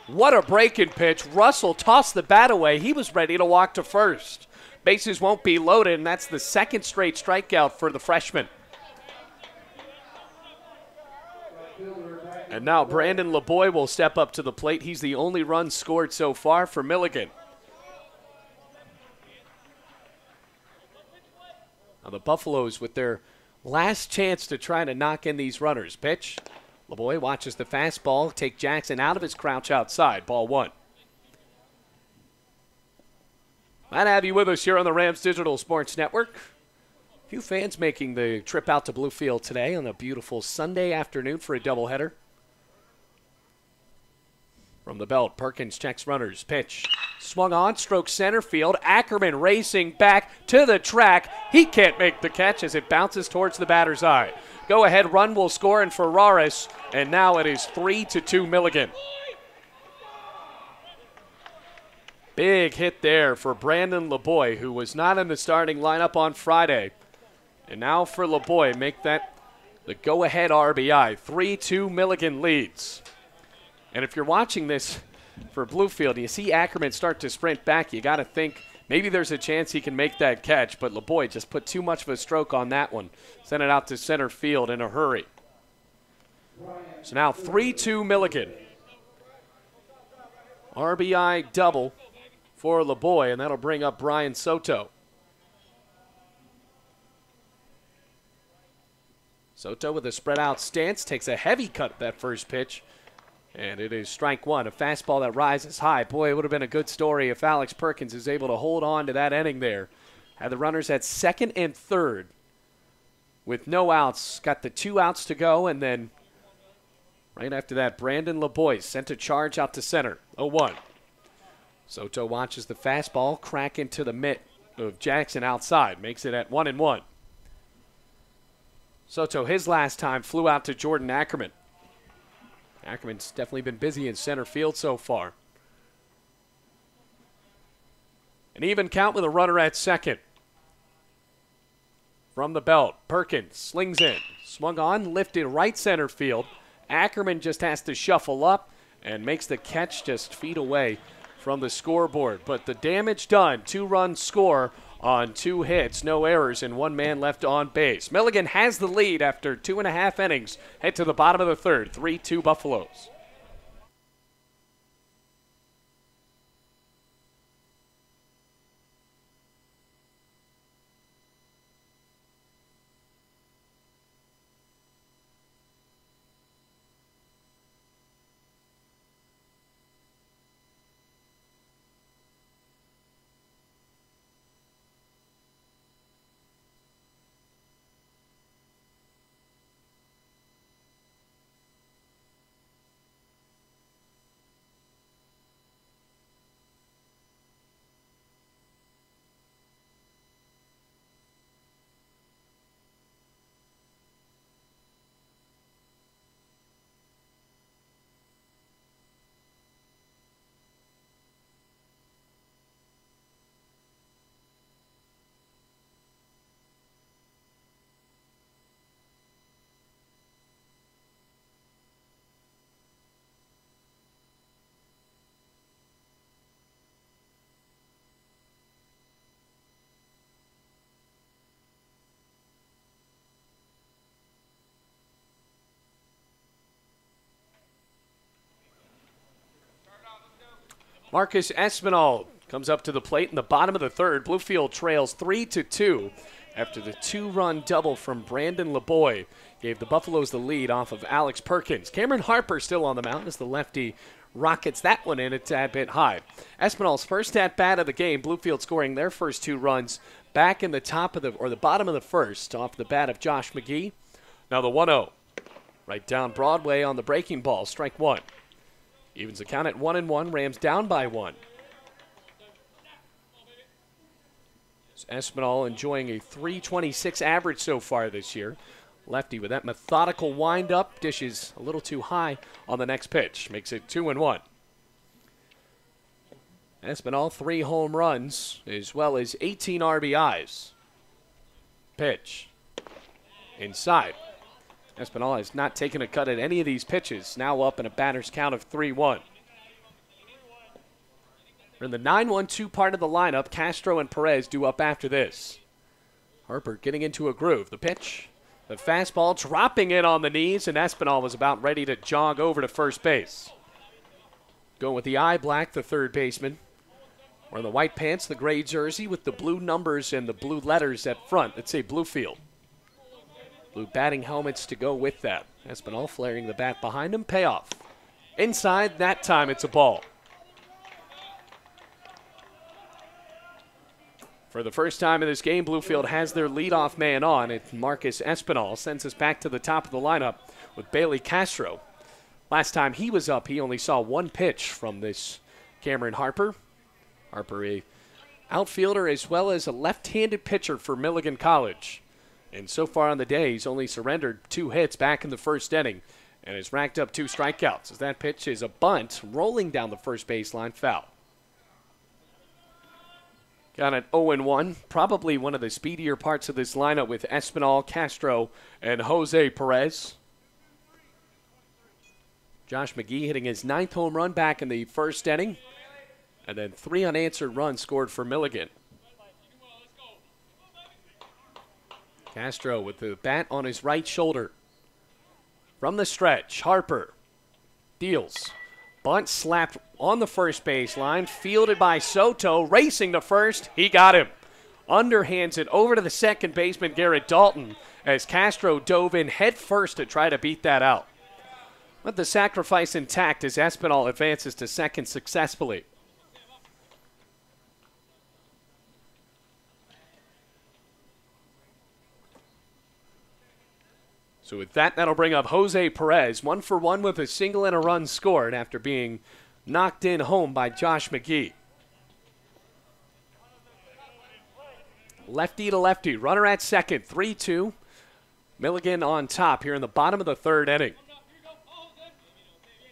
What a breaking pitch. Russell tossed the bat away. He was ready to walk to first. Bases won't be loaded, and that's the second straight strikeout for the freshman. And now Brandon LeBoy will step up to the plate. He's the only run scored so far for Milligan. Now the Buffaloes with their last chance to try to knock in these runners. Pitch. LeBoy watches the fastball take Jackson out of his crouch outside. Ball 1. Glad to have you with us here on the Rams Digital Sports Network. A few fans making the trip out to Bluefield today on a beautiful Sunday afternoon for a doubleheader. From the belt, Perkins checks runners. Pitch. Swung on, stroke center field. Ackerman racing back to the track. He can't make the catch as it bounces towards the batter's eye. Go-ahead run will score in Ferraris, and now it is 3-2 Milligan. Big hit there for Brandon LeBoy, who was not in the starting lineup on Friday. And now for LeBoy, make that the go-ahead RBI. 3-2 Milligan leads. And if you're watching this for Bluefield, and you see Ackerman start to sprint back, you got to think maybe there's a chance he can make that catch, but LeBoy just put too much of a stroke on that one. Sent it out to center field in a hurry. So now 3-2 Milligan. RBI double for LeBoy, and that'll bring up Brian Soto. Soto with a spread out stance, takes a heavy cut that first pitch. And it is strike 1, a fastball that rises high. Boy, it would have been a good story if Alex Perkins is able to hold on to that inning there. Had the runners at second and third with no outs. Got the 2 outs to go, and then right after that, Brandon LeBoy sent a charge out to center. 0-1. Soto watches the fastball crack into the mitt of Jackson outside. Makes it at 1-1. Soto, his last time, flew out to Jordan Ackerman. Ackerman's definitely been busy in center field so far. An even count with a runner at second. From the belt, Perkins slings in. Swung on, lifted right center field. Ackerman just has to shuffle up and makes the catch just feet away from the scoreboard. But the damage done, 2-run score on 2 hits, no errors, and 1 man left on base. Milligan has the lead after 2.5 innings. Head to the bottom of the third, 3-2 Buffaloes. Marcus Espinal comes up to the plate in the bottom of the third. Bluefield trails 3-2 after the 2-run double from Brandon LeBoy gave the Buffaloes the lead off of Alex Perkins. Cameron Harper still on the mound as the lefty rockets that one in a tad bit high. Espinal's first at-bat of the game, Bluefield scoring their first 2 runs back in the the bottom of the first off the bat of Josh McGee. Now the 1-0. Right down Broadway on the breaking ball, strike 1. Evens the count at 1-1. Rams down by 1. Espinal enjoying a .326 average so far this year. Lefty with that methodical windup, dishes a little too high on the next pitch. Makes it 2-1. Espinal 3 home runs as well as 18 RBIs. Pitch. Inside. Espinal has not taken a cut at any of these pitches. Now up in a batter's count of 3-1. We're in the 9-1-2 part of the lineup. Castro and Perez due up after this. Harper getting into a groove. The pitch. The fastball dropping in on the knees, and Espinal was about ready to jog over to first base. Going with the eye black, the third baseman. Wearing the white pants, the gray jersey with the blue numbers and the blue letters at front that say Bluefield. Blue batting helmets to go with that. Espinal flaring the bat behind him. Payoff. Inside, that time it's a ball. For the first time in this game, Bluefield has their leadoff man on. It's Marcus Espinal. Sends us back to the top of the lineup with Bailey Castro. Last time he was up, he only saw 1 pitch from this Cameron Harper. Harper, a outfielder as well as a left-handed pitcher for Milligan College. And so far on the day, he's only surrendered 2 hits back in the first inning and has racked up 2 strikeouts as that pitch is a bunt rolling down the first baseline, foul. Got an 0-1, probably one of the speedier parts of this lineup with Espinal, Castro, and Jose Perez. Josh McGee hitting his 9th home run back in the first inning, and then 3 unanswered runs scored for Milligan. Castro with the bat on his right shoulder. From the stretch, Harper deals. Bunt slapped on the first baseline, fielded by Soto, racing to first. He got him. Underhands it over to the second baseman, Garrett Dalton, as Castro dove in head first to try to beat that out. But the sacrifice intact as Espinal advances to second successfully. So with that, that'll bring up Jose Perez, 1 for 1 with a single and a run scored after being knocked in home by Josh McGee. Lefty to lefty, runner at second, 3-2. Milligan on top here in the bottom of the third inning.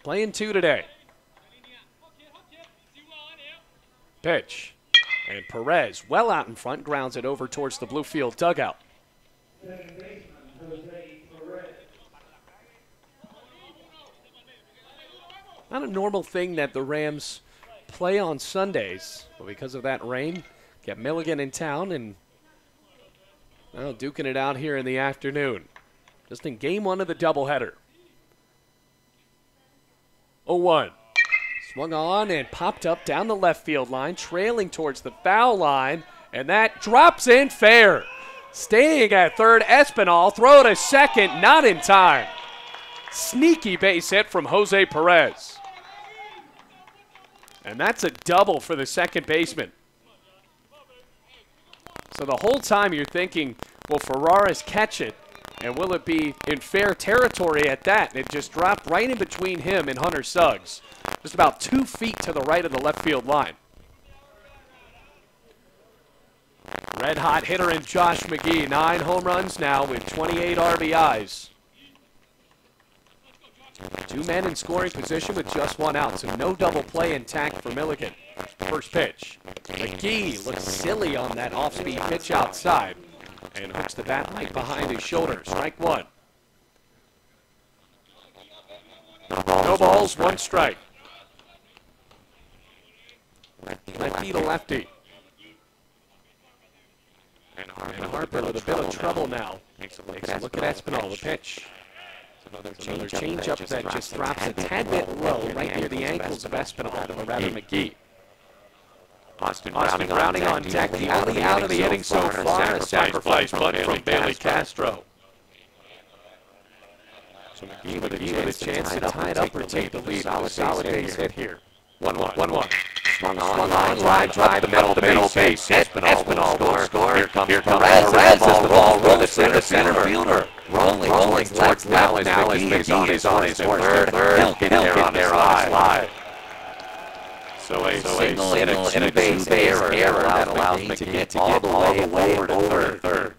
Playing 2 today. Pitch. And Perez, well out in front, grounds it over towards the Bluefield dugout. Not a normal thing that the Rams play on Sundays, but because of that rain, get Milligan in town and duking it out here in the afternoon. Just in game 1 of the doubleheader. 0-1. Swung on and popped up down the left field line, trailing towards the foul line, and that drops in fair. Staying at third, Espinal, throw to second, not in time. Sneaky base hit from Jose Perez. And that's a double for the second baseman. So the whole time you're thinking, will Ferraris catch it? And will it be in fair territory at that? And it just dropped right in between him and Hunter Suggs. Just about 2 feet to the right of the left field line. Red hot hitter in Josh McGee. 9 home runs now with 28 RBIs. 2 men in scoring position with just 1 out, so no double play intact for Milligan. First pitch. McGee looks silly on that off-speed pitch outside and hooks the bat right behind his shoulder. Strike 1. No balls, 1 strike. Lefty to lefty. And Harper with a bit of trouble now. Takes a look at Espinal, the pitch. Another change-up that just drops a tad bit low right near the ankles of Espinal, or rather McGee. Austin Browning on deck, the only out of the inning so far, a sacrifice bunt from Bailey Castro. So McGee with a chance to tie it up or take the lead. Solid base hit here. 1-1. Swung on, drive the middle base. Espinal will score. Here comes Perez as the ball rolls to center fielder. Rolling towards now as McGee is on his third. He'll get there on his slide. So a single and a base error that allows McGee to get all the way over to third.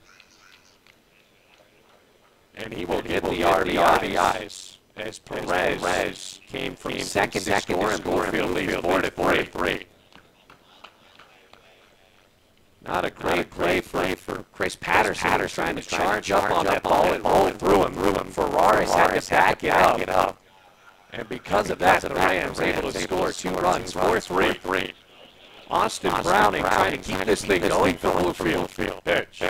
And he will get the RBIs as Perez came from second to score and Bluefield leads 4-3. Not a great play for Chris Patterson trying to charge up on that ball and roll through him. Ferraris had to back it up. And because of that, the Rams able to score 2 runs, 4-3. Austin Browning trying to keep this thing going for Bluefield. Pitch.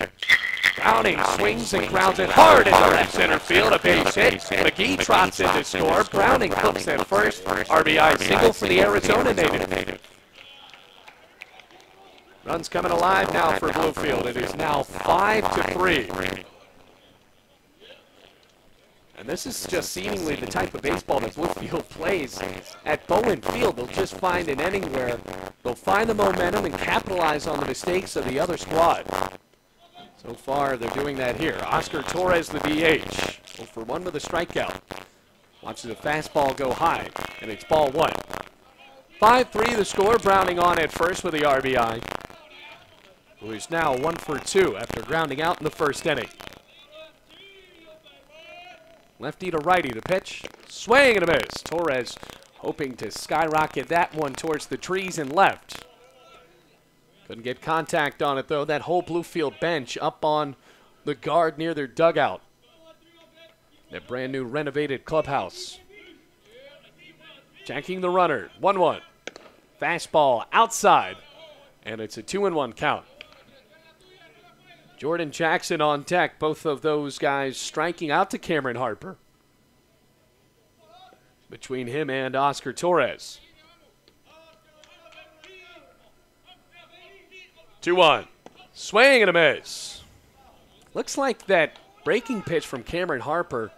Browning swings and grounds it hard into left center field, a base hit. McGee trots in to score. Browning cooks at first. RBI single for the Arizona native. Runs coming alive now for Bluefield. It is now 5-3. And this is just seemingly the type of baseball that Bluefield plays at Bowen Field. They'll just find an inning where they'll find the momentum and capitalize on the mistakes of the other squad. So far, they're doing that here. Oscar Torres, the DH. 0-for-1 with a strikeout. Watches the fastball go high, and it's ball 1. 5-3 the score. Browning on at first with the RBI, who is now 1-for-2 after grounding out in the first inning. Lefty to righty, the pitch. Swing and a miss. Torres hoping to skyrocket that one towards the trees and left. Couldn't get contact on it, though. That whole Bluefield bench up on the guard near their dugout. That brand new renovated clubhouse. Jacking the runner. 1-1. Fastball outside. And it's a 2-1 count. Jordan Jackson on deck. Both of those guys striking out to Cameron Harper. Between him and Oscar Torres. 2-1. Swing and a miss. Looks like that breaking pitch from Cameron Harper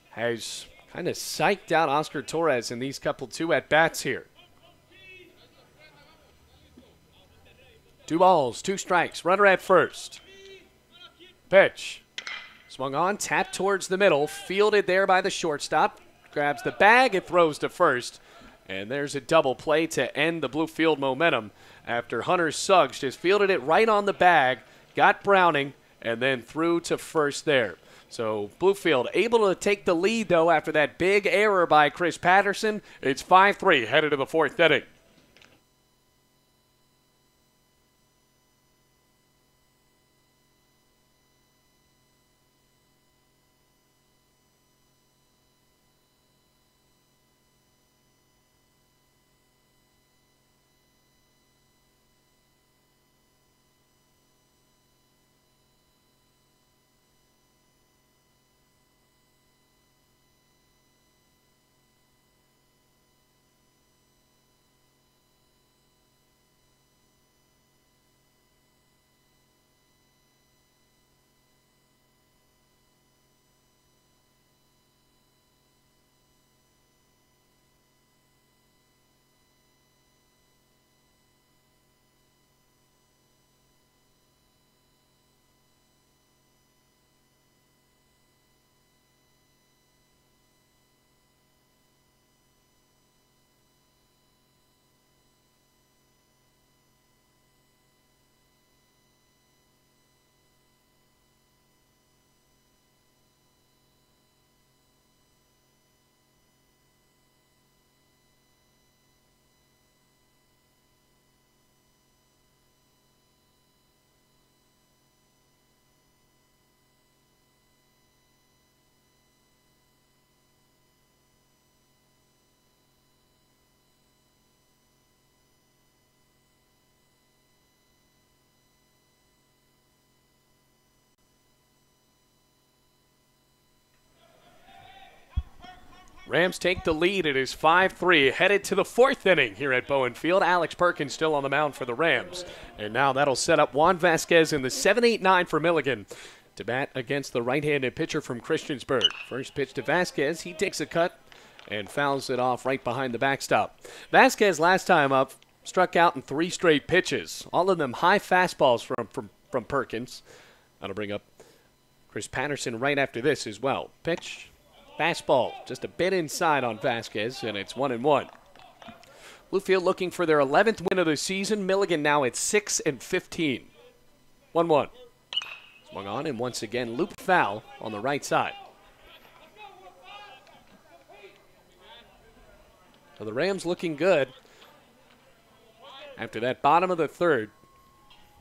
has kind of psyched out Oscar Torres in these couple 2 at-bats here. 2 balls, 2 strikes. Runner at first. Pitch. Swung on, tapped towards the middle. Fielded there by the shortstop. Grabs the bag and throws to first. And there's a double play to end the Bluefield momentum after Hunter Suggs just fielded it right on the bag, got Browning, and then threw to first there. So Bluefield able to take the lead, though, after that big error by Chris Patterson. It's 5-3 headed to the fourth inning. Rams take the lead. It is 5-3, headed to the fourth inning here at Bowen Field. Alex Perkins still on the mound for the Rams. And now that'll set up Juan Vasquez in the 7-8-9 for Milligan to bat against the right-handed pitcher from Christiansburg. First pitch to Vasquez. He takes a cut and fouls it off right behind the backstop. Vasquez last time up struck out in 3 straight pitches, all of them high fastballs from Perkins. That'll bring up Chris Patterson right after this as well. Pitch. Fastball just a bit inside on Vasquez, and it's 1-1. Bluefield looking for their 11th win of the season. Milligan now at 6-15. 1-1. Swung on, and once again, loop foul on the right side. So the Rams looking good. After that bottom of the third,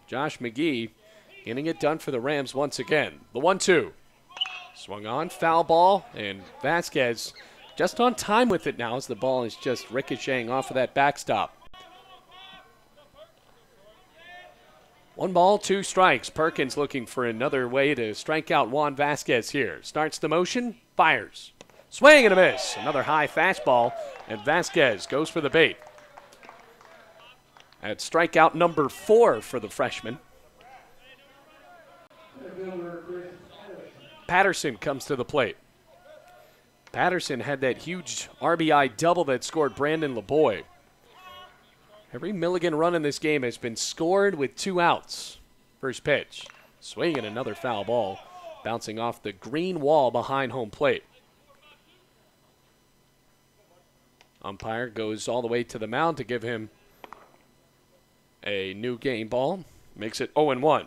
Josh McGee getting it done for the Rams once again. The 1-2. Swung on, foul ball, and Vasquez just on time with it now as the ball is just ricocheting off of that backstop. 1 ball, 2 strikes. Perkins looking for another way to strike out Juan Vasquez here. Starts the motion, fires. Swing and a miss. Another high fastball, and Vasquez goes for the bait. At strikeout number 4 for the freshman. Patterson comes to the plate. Patterson had that huge RBI double that scored Brandon LeBoy. Every Milligan run in this game has been scored with 2 outs. First pitch. Swing and another foul ball, bouncing off the green wall behind home plate. Umpire goes all the way to the mound to give him a new game ball. Makes it 0-1.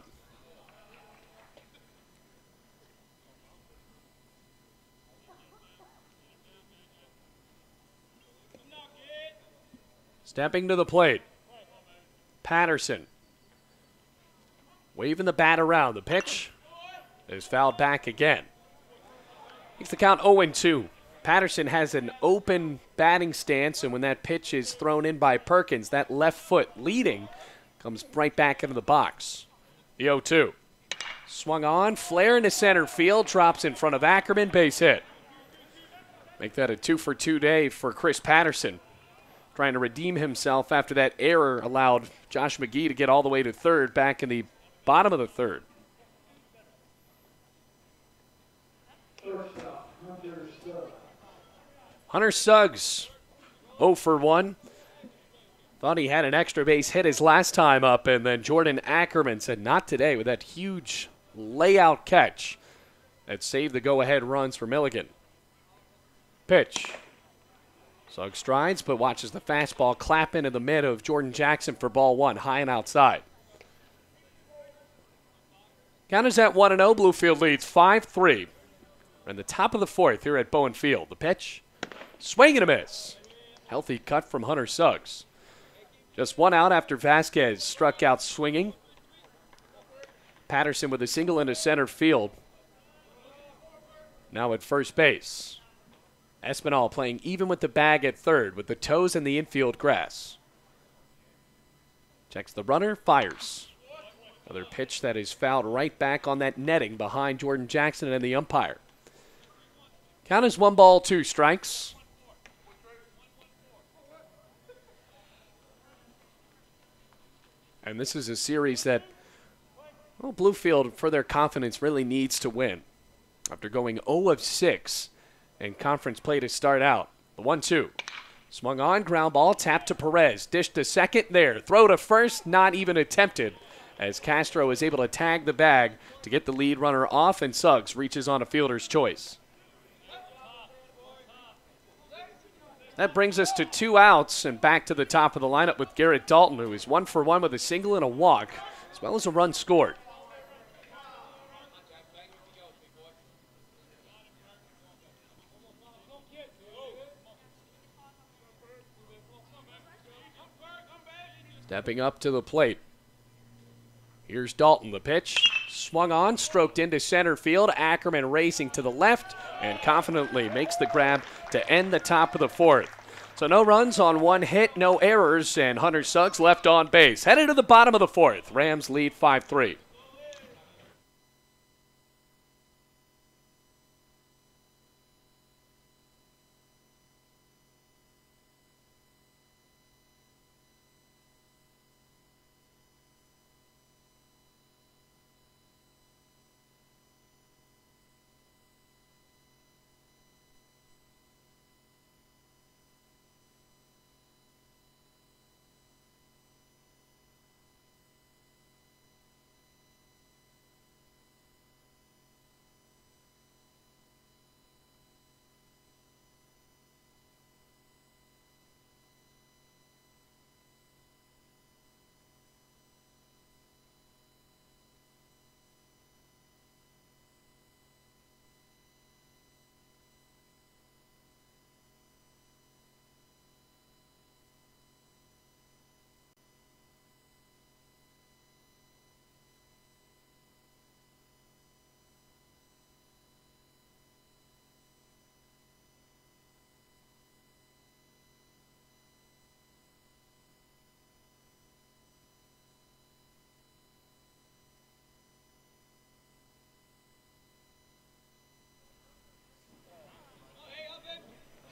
Stepping to the plate, Patterson. Waving the bat around. The pitch is fouled back again. Makes the count 0-2. Patterson has an open batting stance, and when that pitch is thrown in by Perkins, that left foot leading comes right back into the box. The 0-2. Swung on, flare into center field, drops in front of Ackerman, base hit. Make that a 2-for-2 day for Chris Patterson. Trying to redeem himself after that error allowed Josh McGee to get all the way to third back in the bottom of the third. Hunter Suggs, 0 for 1. Thought he had an extra base hit his last time up, and then Jordan Ackerman said not today with that huge layout catch that saved the go-ahead runs for Milligan. Pitch. Suggs strides, but watches the fastball clap into the mid of Jordan Jackson for ball 1, high and outside. Count is at 1-0. Bluefield leads 5-3. We're in the top of the fourth here at Bowen Field. The pitch, swing and a miss. Healthy cut from Hunter Suggs. Just one out after Vasquez struck out swinging. Patterson with a single into center field. Now at first base. Espinal playing even with the bag at third with the toes in the infield grass. Checks the runner, fires. Another pitch that is fouled right back on that netting behind Jordan Jackson and the umpire. Count is 1 ball, 2 strikes. And this is a series that, well, Bluefield, for their confidence, really needs to win. After going 0 of 6 in conference play to start out. The 1-2. Swung on, ground ball, tapped to Perez. Dished to second there. Throw to first, not even attempted. As Castro is able to tag the bag to get the lead runner off, and Suggs reaches on a fielder's choice. That brings us to 2 outs and back to the top of the lineup with Garrett Dalton, who is 1 for 1 with a single and a walk, as well as a run scored. Stepping up to the plate. Here's Dalton, the pitch. Swung on, stroked into center field. Ackerman racing to the left and confidently makes the grab to end the top of the fourth. So no runs on 1 hit, no errors, and Hunter Suggs left on base. Headed to the bottom of the fourth. Rams lead 5-3.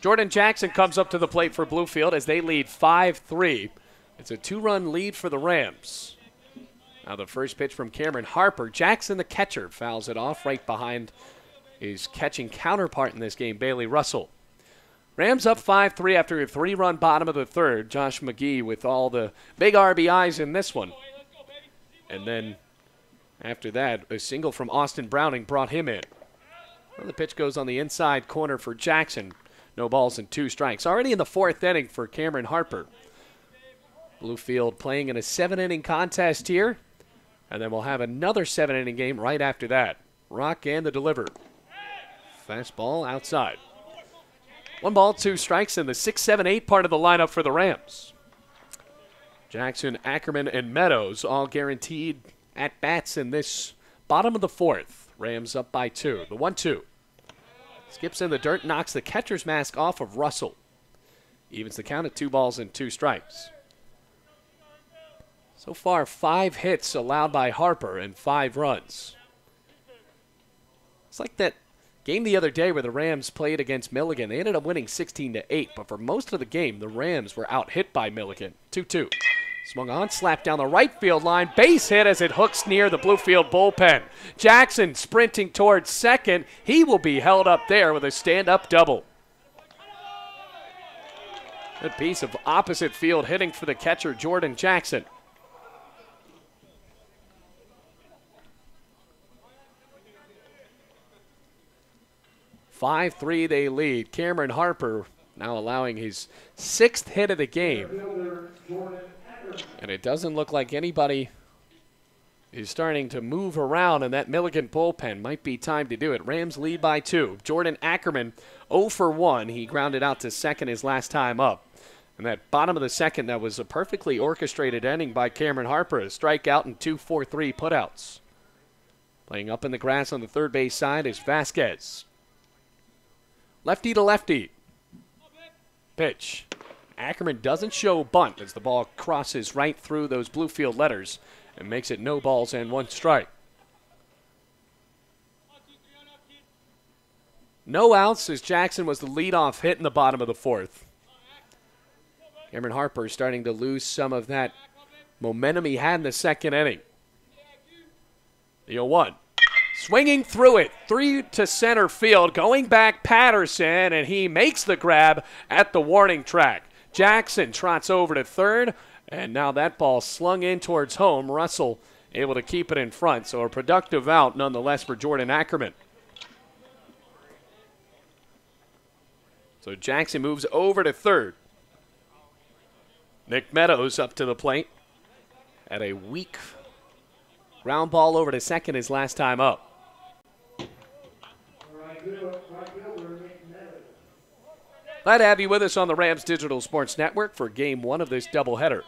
Jordan Jackson comes up to the plate for Bluefield as they lead 5-3. It's a 2-run lead for the Rams. Now the first pitch from Cameron Harper. Jackson, the catcher, fouls it off right behind his catching counterpart in this game, Bailey Russell. Rams up 5-3 after a 3-run bottom of the third. Josh McGee with all the big RBIs in this one. And then after that, a single from Austin Browning brought him in. Well, the pitch goes on the inside corner for Jackson. No balls and 2 strikes. Already in the 4th inning for Cameron Harper. Bluefield playing in a 7-inning contest here. And then we'll have another 7-inning game right after that. Rock and the deliver. Fastball outside. 1 ball, 2 strikes in the 6, 7, 8 part of the lineup for the Rams. Jackson, Ackerman, and Meadows all guaranteed at-bats in this bottom of the 4th. Rams up by 2. The 1-2. Skips in the dirt, knocks the catcher's mask off of Russell. Evens the count at 2 balls and 2 strikes. So far, 5 hits allowed by Harper and 5 runs. It's like that game the other day where the Rams played against Milligan. They ended up winning 16-8, but for most of the game, the Rams were out-hit by Milligan. 2-2. Swung on, slapped down the right field line. Base hit as it hooks near the Bluefield bullpen. Jackson sprinting towards second. He will be held up there with a stand-up double. Good piece of opposite field hitting for the catcher, Jordan Jackson. "5-3" they lead. Cameron Harper now allowing his 6th hit of the game. And it doesn't look like anybody is starting to move around, and that Milligan bullpen might be time to do it. Rams lead by 2. Jordan Ackerman 0 for 1. He grounded out to second his last time up. And that bottom of the second, that was a perfectly orchestrated inning by Cameron Harper. A strikeout and 2 4-3 putouts. Playing up in the grass on the third base side is Vasquez. Lefty to lefty. Pitch. Ackerman doesn't show bunt as the ball crosses right through those blue field letters and makes it no balls and 1 strike. No outs as Jackson was the leadoff hit in the bottom of the 4th. Cameron Harper starting to lose some of that momentum he had in the second inning. The 0-1. Swinging through it, 3 to center field, going back Patterson, and he makes the grab at the warning track. Jackson trots over to third, and now that ball slung in towards home. Russell able to keep it in front, so a productive out nonetheless for Jordan Ackerman. So Jackson moves over to third. Nick Meadows up to the plate at a weak ground ball over to second his last time up. Glad to have you with us on the Rams Digital Sports Network for Game 1 of this doubleheader.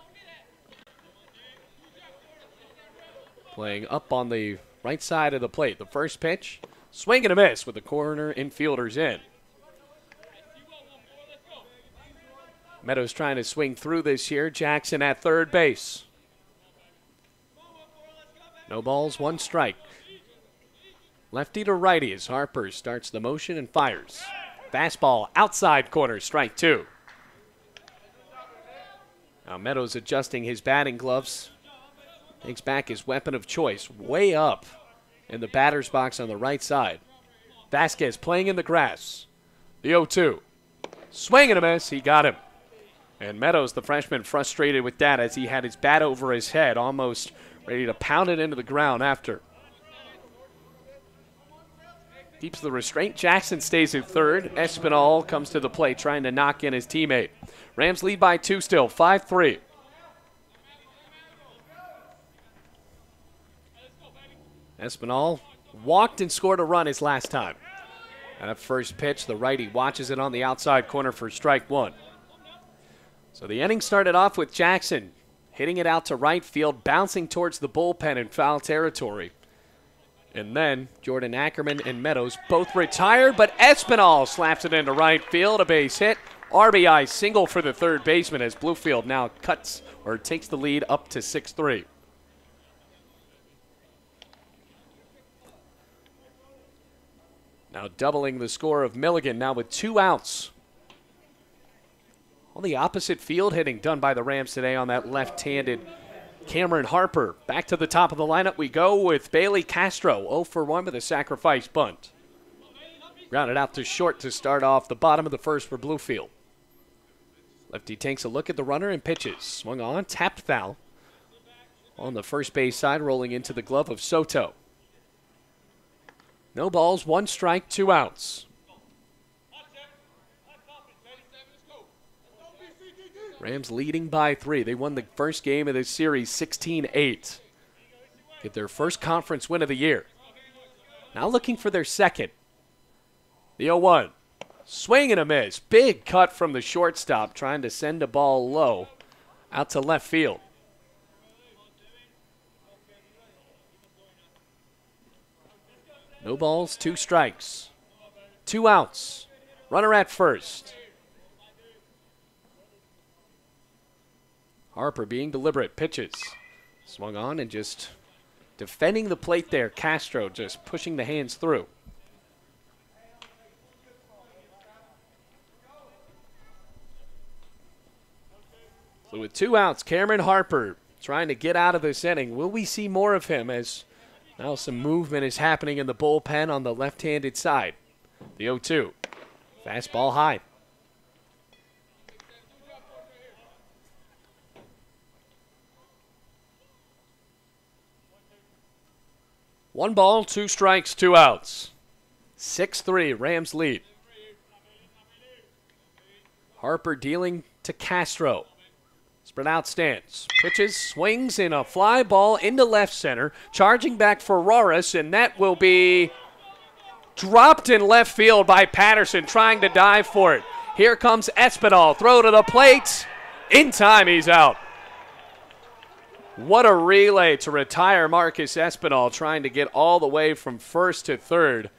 Playing up on the right side of the plate. The first pitch, swing and a miss with the corner infielders in. Meadows trying to swing through this here. Jackson at third base. No balls, 1 strike. Lefty to righty as Harper starts the motion and fires. Fastball outside corner, strike 2. Now Meadows adjusting his batting gloves. Takes back his weapon of choice way up in the batter's box on the right side. Vasquez playing in the grass. The 0-2. Swing and a miss, he got him. And Meadows, the freshman, frustrated with that as he had his bat over his head, almost ready to pound it into the ground after. Keeps the restraint. Jackson stays in third. Espinal comes to the plate trying to knock in his teammate. Rams lead by 2 still, 5-3. Espinal walked and scored a run his last time. And that first pitch, the righty watches it on the outside corner for strike 1. So the inning started off with Jackson hitting it out to right field, bouncing towards the bullpen in foul territory. And then Jordan Ackerman and Meadows both retired, but Espinal slaps it into right field, a base hit. RBI single for the third baseman as Bluefield now cuts or takes the lead up to 6-3. Now doubling the score of Milligan now with 2 outs. On the opposite field hitting done by the Rams today on that left-handed Cameron Harper. Back to the top of the lineup we go with Bailey Castro, 0 for 1 with a sacrifice bunt. Grounded out to short to start off the bottom of the first for Bluefield. Lefty takes a look at the runner and pitches. Swung on, tapped foul. On the first base side, rolling into the glove of Soto. No balls, 1 strike, 2 outs. Rams leading by 3. They won the first game of this series 16-8. Get their first conference win of the year. Now looking for their second. The 0-1. Swing and a miss. Big cut from the shortstop trying to send a ball low out to left field. No balls, 2 strikes. 2 outs. Runner at first. Harper being deliberate, pitches. Swung on and just defending the plate there. Castro just pushing the hands through. So with 2 outs, Cameron Harper trying to get out of this inning. Will we see more of him as now some movement is happening in the bullpen on the left-handed side? The 0-2. Fastball high. One ball, 2 strikes, 2 outs. 6-3, Rams lead. Harper dealing to Castro. This Spread out stance. Pitches, swings in a fly ball into left center. Charging back for Ferraris, and that will be dropped in left field by Patterson, trying to dive for it. Here comes Espinal. Throw to the plate. In time, he's out. What a relay to retire Marcus Espinal, trying to get all the way from first to third.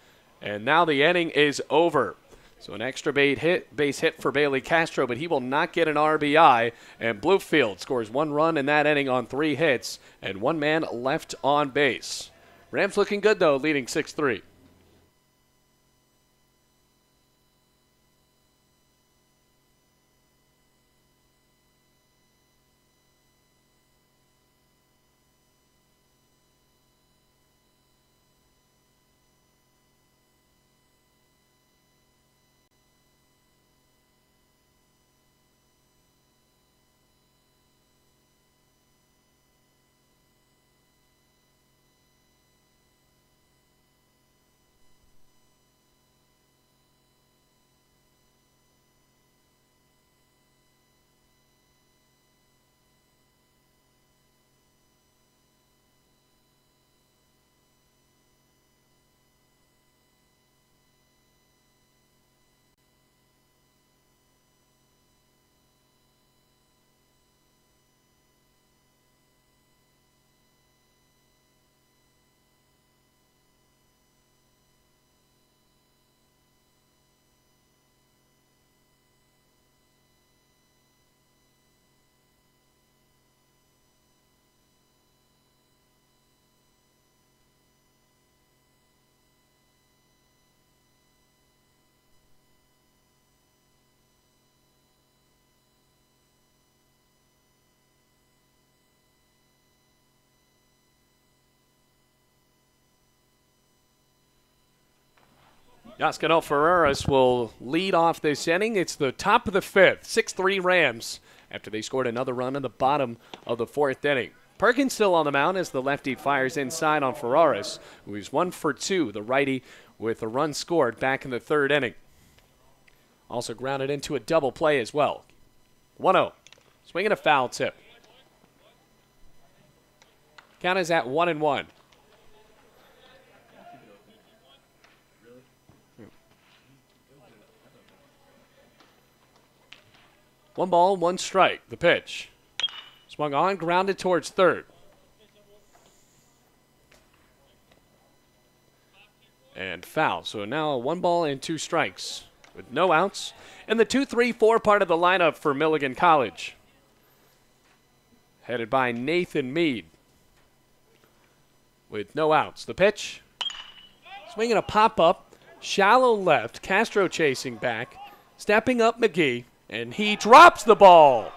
And now the inning is over. So an extra base hit for Bailey Castro, but he will not get an RBI. And Bluefield scores 1 run in that inning on 3 hits, and 1 man left on base. Rams looking good, though, leading 6-3. Yascanel Ferraris will lead off this inning. It's the top of the 5th, 6-3 Rams, after they scored another run in the bottom of the 4th inning. Perkins still on the mound as the lefty fires inside on Ferraris, who is 1 for 2, the righty with a run scored back in the 3rd inning. Also grounded into a double play as well. 1-0. Swinging a foul tip. Count is at 1-1. One ball, 1 strike. The pitch. Swung on, grounded towards third. And foul. So now 1 ball and 2 strikes with no outs. And the 2-3-4 part of the lineup for Milligan College, headed by Nathan Mead with no outs. The pitch. Swinging a pop-up. Shallow left. Castro chasing back. Stepping up McGee. And he drops the ball.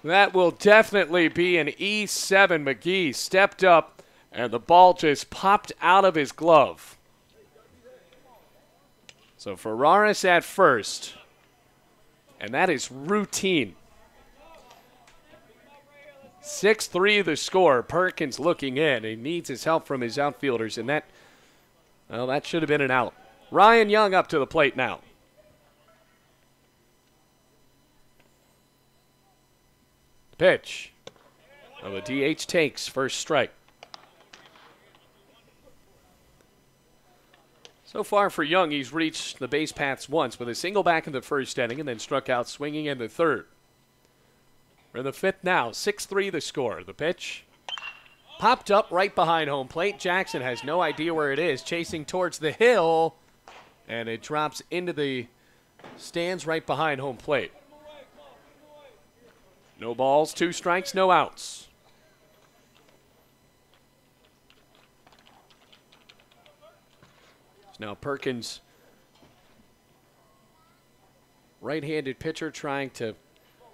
That will definitely be an E7. McGee stepped up, and the ball just popped out of his glove. So Ferraris at first, and that is routine. 6-3 the score. Perkins looking in. He needs his help from his outfielders, and that should have been an out. Ryan Young up to the plate now. Pitch. Well, the DH takes first strike. So far for Young, he's reached the base paths once with a single back in the 1st inning and then struck out swinging in the 3rd. We're in the 5th now. 6-3 the score. The pitch. Popped up right behind home plate. Jackson has no idea where it is. Chasing towards the hill. And it drops into the stands right behind home plate. No balls, 2 strikes, no outs. So now Perkins, right-handed pitcher, trying to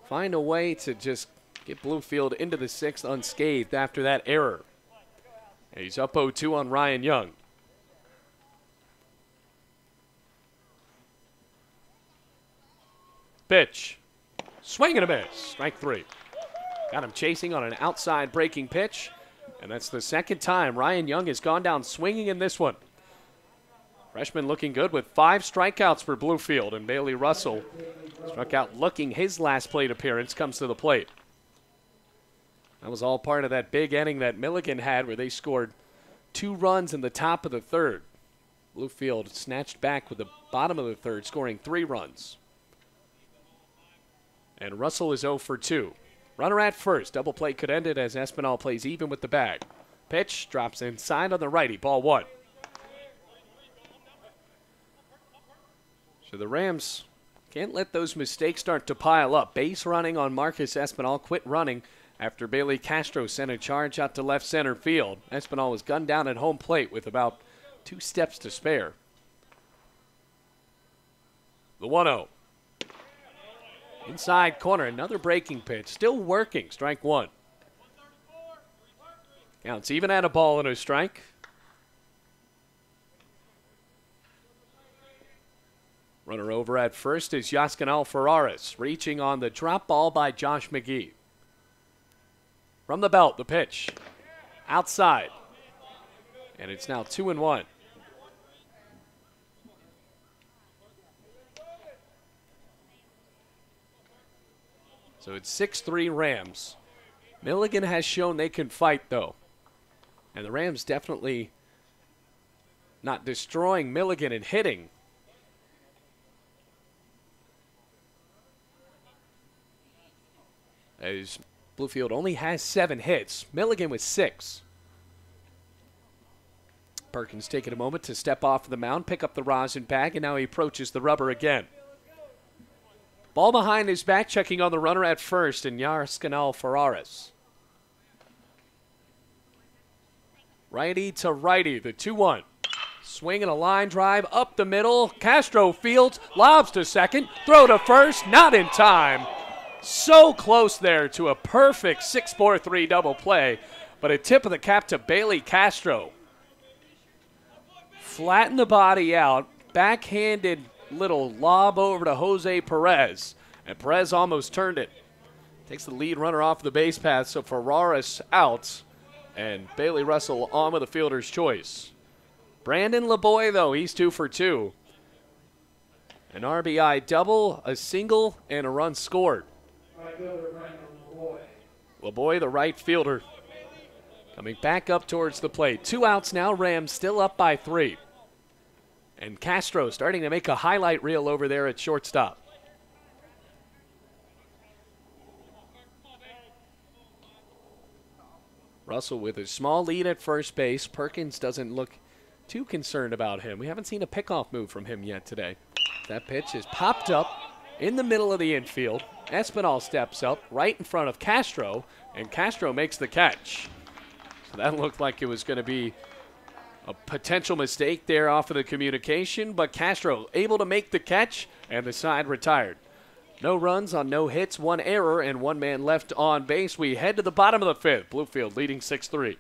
find a way to just get Bluefield into the 6th unscathed after that error. And he's up 0-2 on Ryan Young. Pitch. Swing and a miss. Strike 3. Got him chasing on an outside breaking pitch. And that's the 2nd time Ryan Young has gone down swinging in this one. Freshman looking good with 5 strikeouts for Bluefield, and Bailey Russell struck out looking his last plate appearance comes to the plate. That was all part of that big inning that Milligan had where they scored 2 runs in the top of the third. Bluefield snatched back with the bottom of the third, scoring 3 runs. And Russell is 0 for 2. Runner at first. Double play could end it as Espinal plays even with the bag. Pitch drops inside on the righty. Ball 1. So the Rams can't let those mistakes start to pile up. Base running on Marcus Espinal. Quit running after Bailey Castro sent a charge out to left center field. Espinal was gunned down at home plate with about 2 steps to spare. The 1-0. Inside corner, another breaking pitch. Still working, strike 1. Counts even at a ball and a strike. Runner over at first is Yascanel Ferraris, reaching on the drop ball by Josh McGee. From the belt, the pitch. Outside. And it's now 2-1. So it's 6-3 Rams. Milligan has shown they can fight, though. And the Rams definitely not destroying Milligan and hitting. As Bluefield only has 7 hits. Milligan with 6. Perkins taking a moment to step off the mound, pick up the rosin bag, and now he approaches the rubber again. Ball behind his back, checking on the runner at first, and Yascanel Ferraris. Righty to righty, the 2-1. Swing and a line drive up the middle. Castro fields, lobs to second, throw to first, not in time. So close there to a perfect 6-4-3 double play, but a tip of the cap to Bailey Castro. Flatten the body out, backhanded little lob over to Jose Perez, and Perez almost turned it. Takes the lead runner off the base path, so Ferraris out, and Bailey Russell on with the fielder's choice. Brandon LeBoy, though, he's 2 for 2. An RBI double, a single, and a run scored. LeBoy, the right fielder, coming back up towards the plate. 2 outs now, Rams still up by 3. And Castro starting to make a highlight reel over there at shortstop. Russell with a small lead at first base. Perkins doesn't look too concerned about him. We haven't seen a pickoff move from him yet today. That pitch is popped up in the middle of the infield. Espinal steps up right in front of Castro, and Castro makes the catch. So that looked like it was going to be a potential mistake there off of the communication, but Castro able to make the catch, and the side retired. No runs on no hits, 1 error, and 1 man left on base. We head to the bottom of the 5th. Bluefield leading 6-3.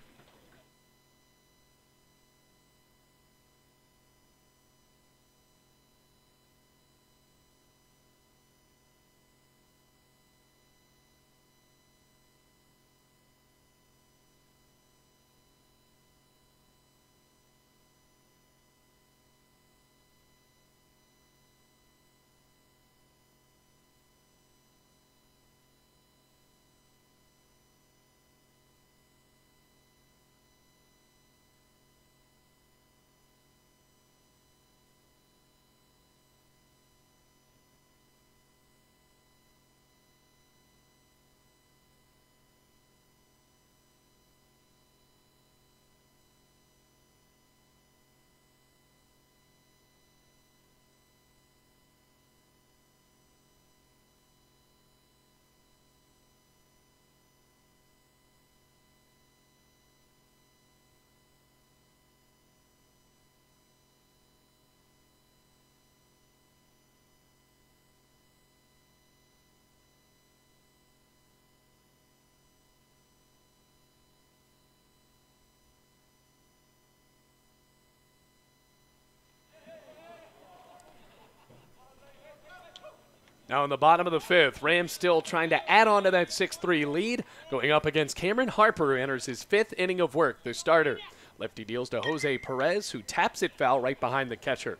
Now in the bottom of the 5th, Rams still trying to add on to that 6-3 lead. Going up against Cameron Harper, who enters his 5th inning of work, the starter. Lefty deals to Jose Perez, who taps it foul right behind the catcher.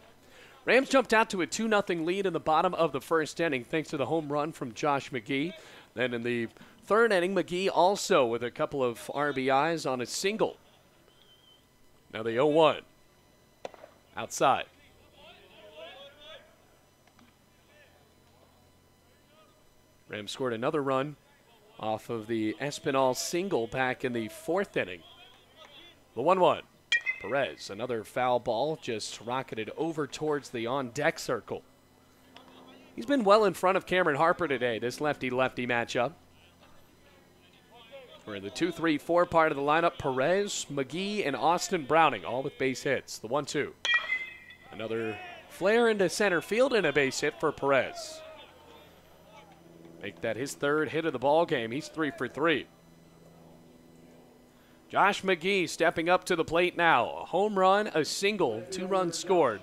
Rams jumped out to a 2-0 lead in the bottom of the first inning thanks to the home run from Josh McGee. Then in the third inning, McGee also with a couple of RBIs on a single. Now the 0-1. Outside. Rams scored another run off of the Espinal single back in the fourth inning. The 1-1. Perez, another foul ball, just rocketed over towards the on-deck circle. He's been well in front of Cameron Harper today, this lefty-lefty matchup. We're in the 2-3-4 part of the lineup. Perez, McGee, and Austin Browning, all with base hits. The 1-2. Another flare into center field and a base hit for Perez. Make that his third hit of the ball game. He's 3 for 3. Josh McGee stepping up to the plate now. A home run, a single, 2 runs scored,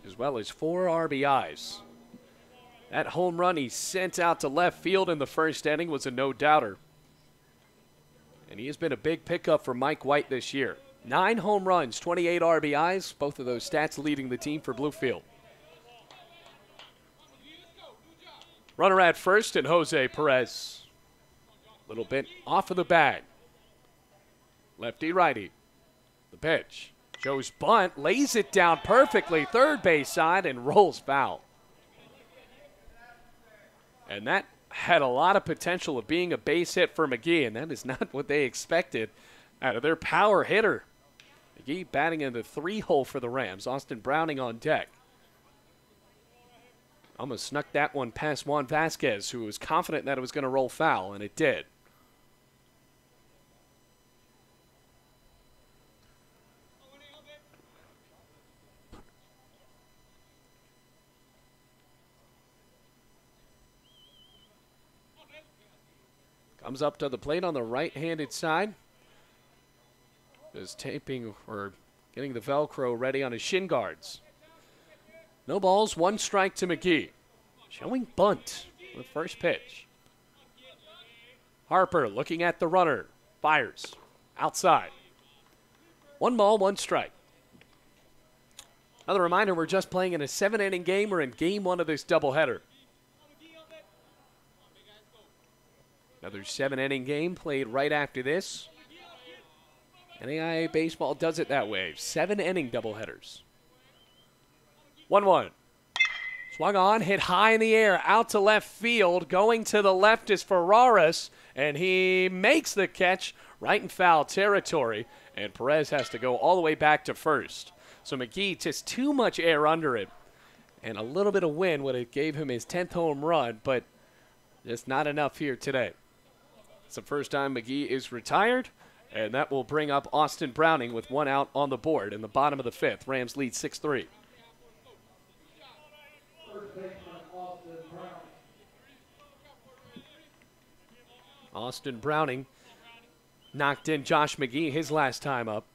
as well as 4 RBIs. That home run he sent out to left field in the first inning was a no-doubter. And he has been a big pickup for Mike White this year. 9 home runs, 28 RBIs, both of those stats leading the team for Bluefield. Runner at first and Jose Perez. A little bit off of the bag. Lefty-righty. The pitch. Joe's bunt, lays it down perfectly, third base side, and rolls foul. And that had a lot of potential of being a base hit for McGee, and that is not what they expected out of their power hitter. McGee batting in the 3-hole for the Rams. Austin Browning on deck. Almost snuck that one past Juan Vasquez, who was confident that it was going to roll foul, and it did. Comes up to the plate on the right-handed side. Is taping or getting the Velcro ready on his shin guards. No balls, 1 strike to McGee. Showing bunt with first pitch. Harper looking at the runner. Fires. Outside. 1 ball, 1 strike. Another reminder, we're just playing in a 7-inning game. We're in game 1 of this doubleheader. Another 7-inning game played right after this. NAIA baseball does it that way. 7-inning doubleheaders. 1-1. Swung on, hit high in the air, out to left field. Going to the left is Ferraris, and he makes the catch right in foul territory. And Perez has to go all the way back to first. So McGee just too much air under it. And a little bit of wind would have gave him his 10th home run, but just not enough here today. It's the first time McGee is retired, and that will bring up Austin Browning with 1 out on the board in the bottom of the 5th. Rams lead 6-3. Austin Browning knocked in Josh McGee his last time up.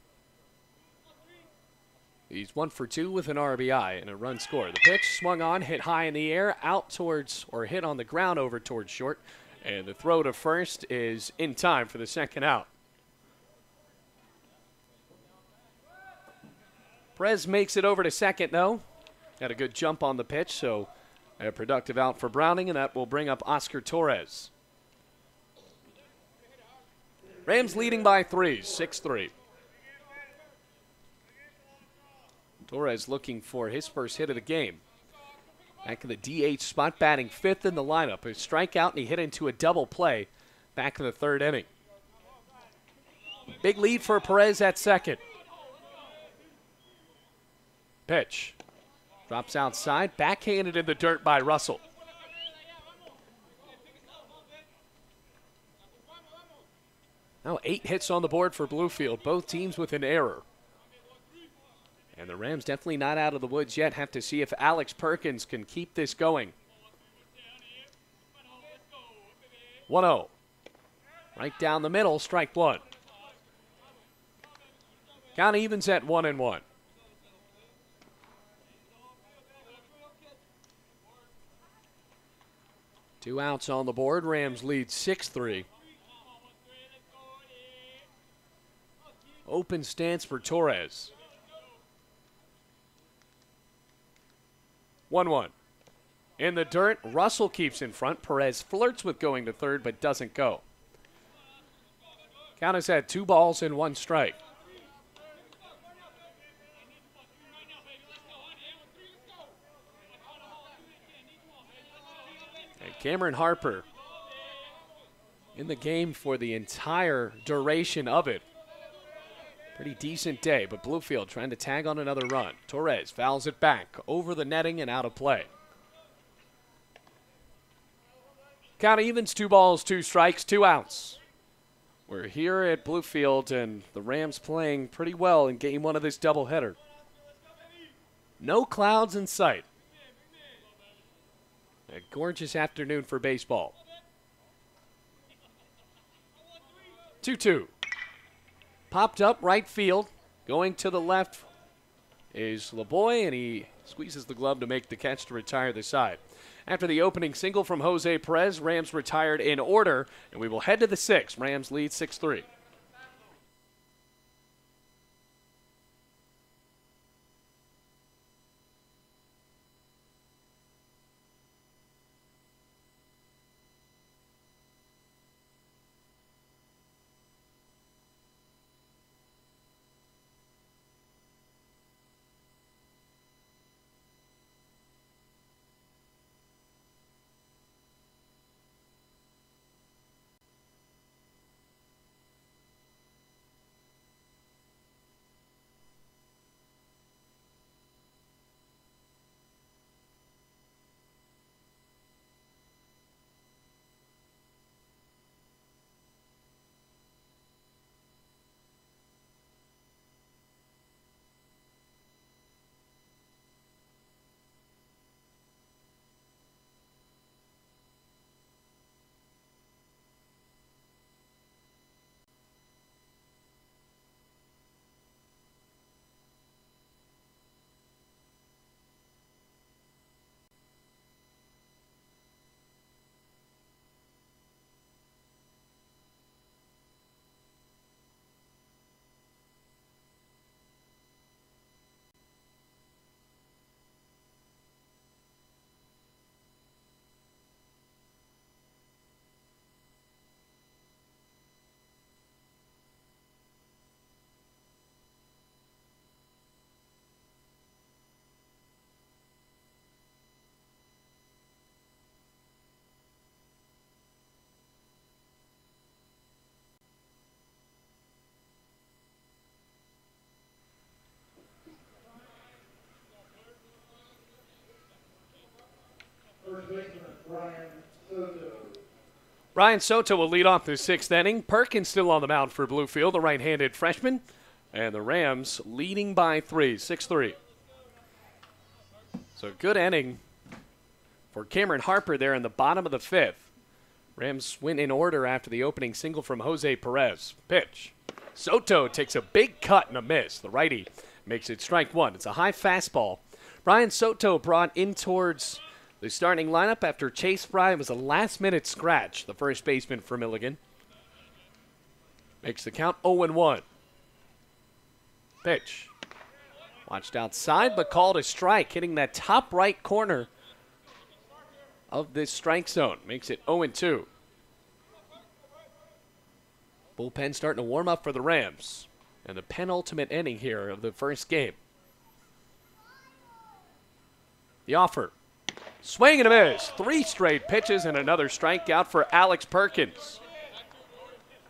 He's 1 for 2 with an RBI and a run scored. The pitch swung on, hit high in the air, out towards, or hit on the ground over towards short. And the throw to first is in time for the second out. Perez makes it over to second, though. Had a good jump on the pitch, so a productive out for Browning, and that will bring up Oscar Torres. Rams leading by 3, 6-3. Torres looking for his first hit of the game. Back in the DH spot, batting 5th in the lineup. A strikeout, and he hit into a double play back in the 3rd inning. Big lead for Perez at second. Pitch. Drops outside, backhanded in the dirt by Russell. Now 8 hits on the board for Bluefield, both teams with an error. And the Rams definitely not out of the woods yet. Have to see if Alex Perkins can keep this going. 1-0. Right down the middle, strike 1. Count evens at 1-1. Two outs on the board. Rams lead 6-3. Open stance for Torres. 1-1. In the dirt, Russell keeps in front. Perez flirts with going to third, but doesn't go. Count is at 2 balls and 1 strike. And Cameron Harper in the game for the entire duration of it. Pretty decent day, but Bluefield trying to tag on another run. Torres fouls it back over the netting and out of play. Count evens, 2 balls, 2 strikes, 2 outs. We're here at Bluefield, and the Rams playing pretty well in game 1 of this doubleheader. No clouds in sight. A gorgeous afternoon for baseball. 2-2. Popped up right field. Going to the left is LeBoy, and he squeezes the glove to make the catch to retire the side. After the opening single from Jose Perez, Rams retired in order, and we will head to the 6th. Rams lead 6-3. Ryan Soto will lead off the 6th inning. Perkins still on the mound for Bluefield, the right-handed freshman. And the Rams leading by 3, 6-3. So good inning for Cameron Harper there in the bottom of the 5th. Rams went in order after the opening single from Jose Perez. Pitch. Soto takes a big cut and a miss. The righty makes it strike 1. It's a high fastball. Ryan Soto brought in towards the starting lineup after Chase Fry was a last-minute scratch, the first baseman for Milligan. Makes the count 0-1. Pitch. Watched outside, but called a strike, hitting that top right corner of this strike zone. Makes it 0-2. Bullpen starting to warm up for the Rams. And the penultimate inning here of the first game. The offer. Swing and a miss. 3 straight pitches and another strikeout for Alex Perkins.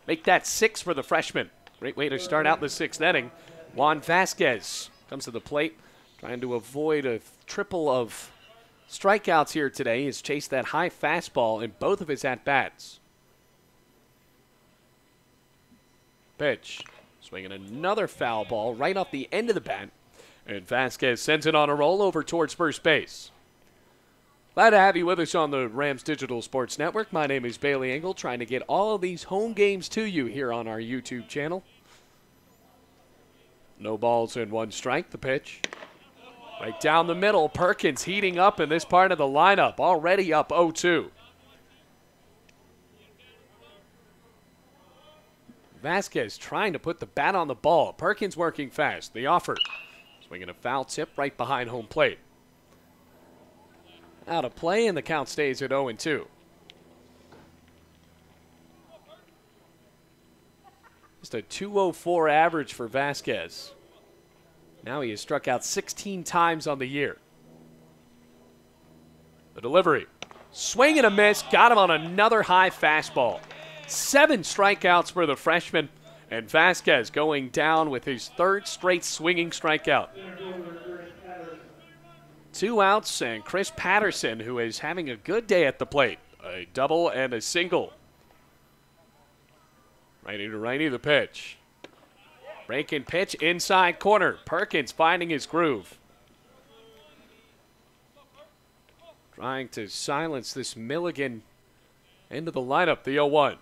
Make that 6 for the freshman. Great way to start out the 6th inning. Juan Vasquez comes to the plate, trying to avoid a triple of strikeouts here today. He's chased that high fastball in both of his at-bats. Pitch. Swinging another foul ball right off the end of the bat. And Vasquez sends it on a roll over towards first base. Glad to have you with us on the Rams Digital Sports Network. My name is Bailey Engel, trying to get all of these home games to you here on our YouTube channel. No balls and 1 strike, the pitch. Right down the middle, Perkins heating up in this part of the lineup, already up 0-2. Vasquez trying to put the bat on the ball. Perkins working fast. The offer. Swinging a foul tip right behind home plate. Out of play, and the count stays at 0-2. Just a 204 average for Vasquez. Now he has struck out 16 times on the year. The delivery. Swing and a miss. Got him on another high fastball. 7 strikeouts for the freshman. And Vasquez going down with his 3rd straight swinging strikeout. 2 outs, and Chris Patterson, who is having a good day at the plate. A double and a single. Righty to righty, the pitch. Breaking pitch inside corner. Perkins finding his groove. Trying to silence this Milligan into the lineup, the 0-1.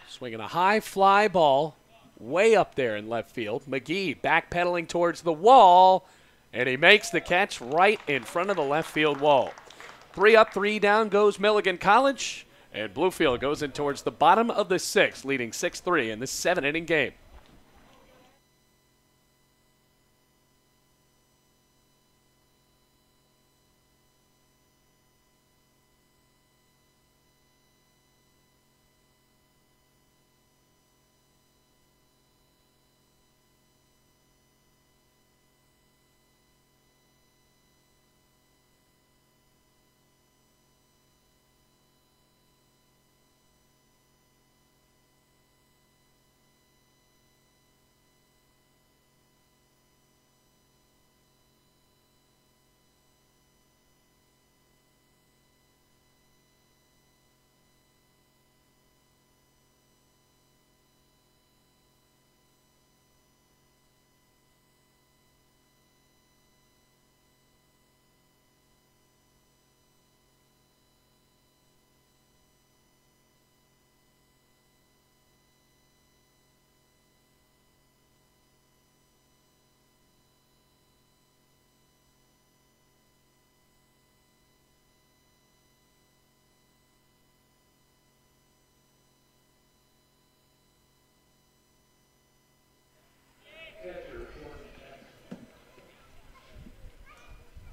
Swinging a high fly ball way up there in left field. McGee backpedaling towards the wall, and he makes the catch right in front of the left field wall. 3 up, 3 down goes Milligan College, and Bluefield goes in towards the bottom of the 6th, leading 6-3 in this 7-inning game.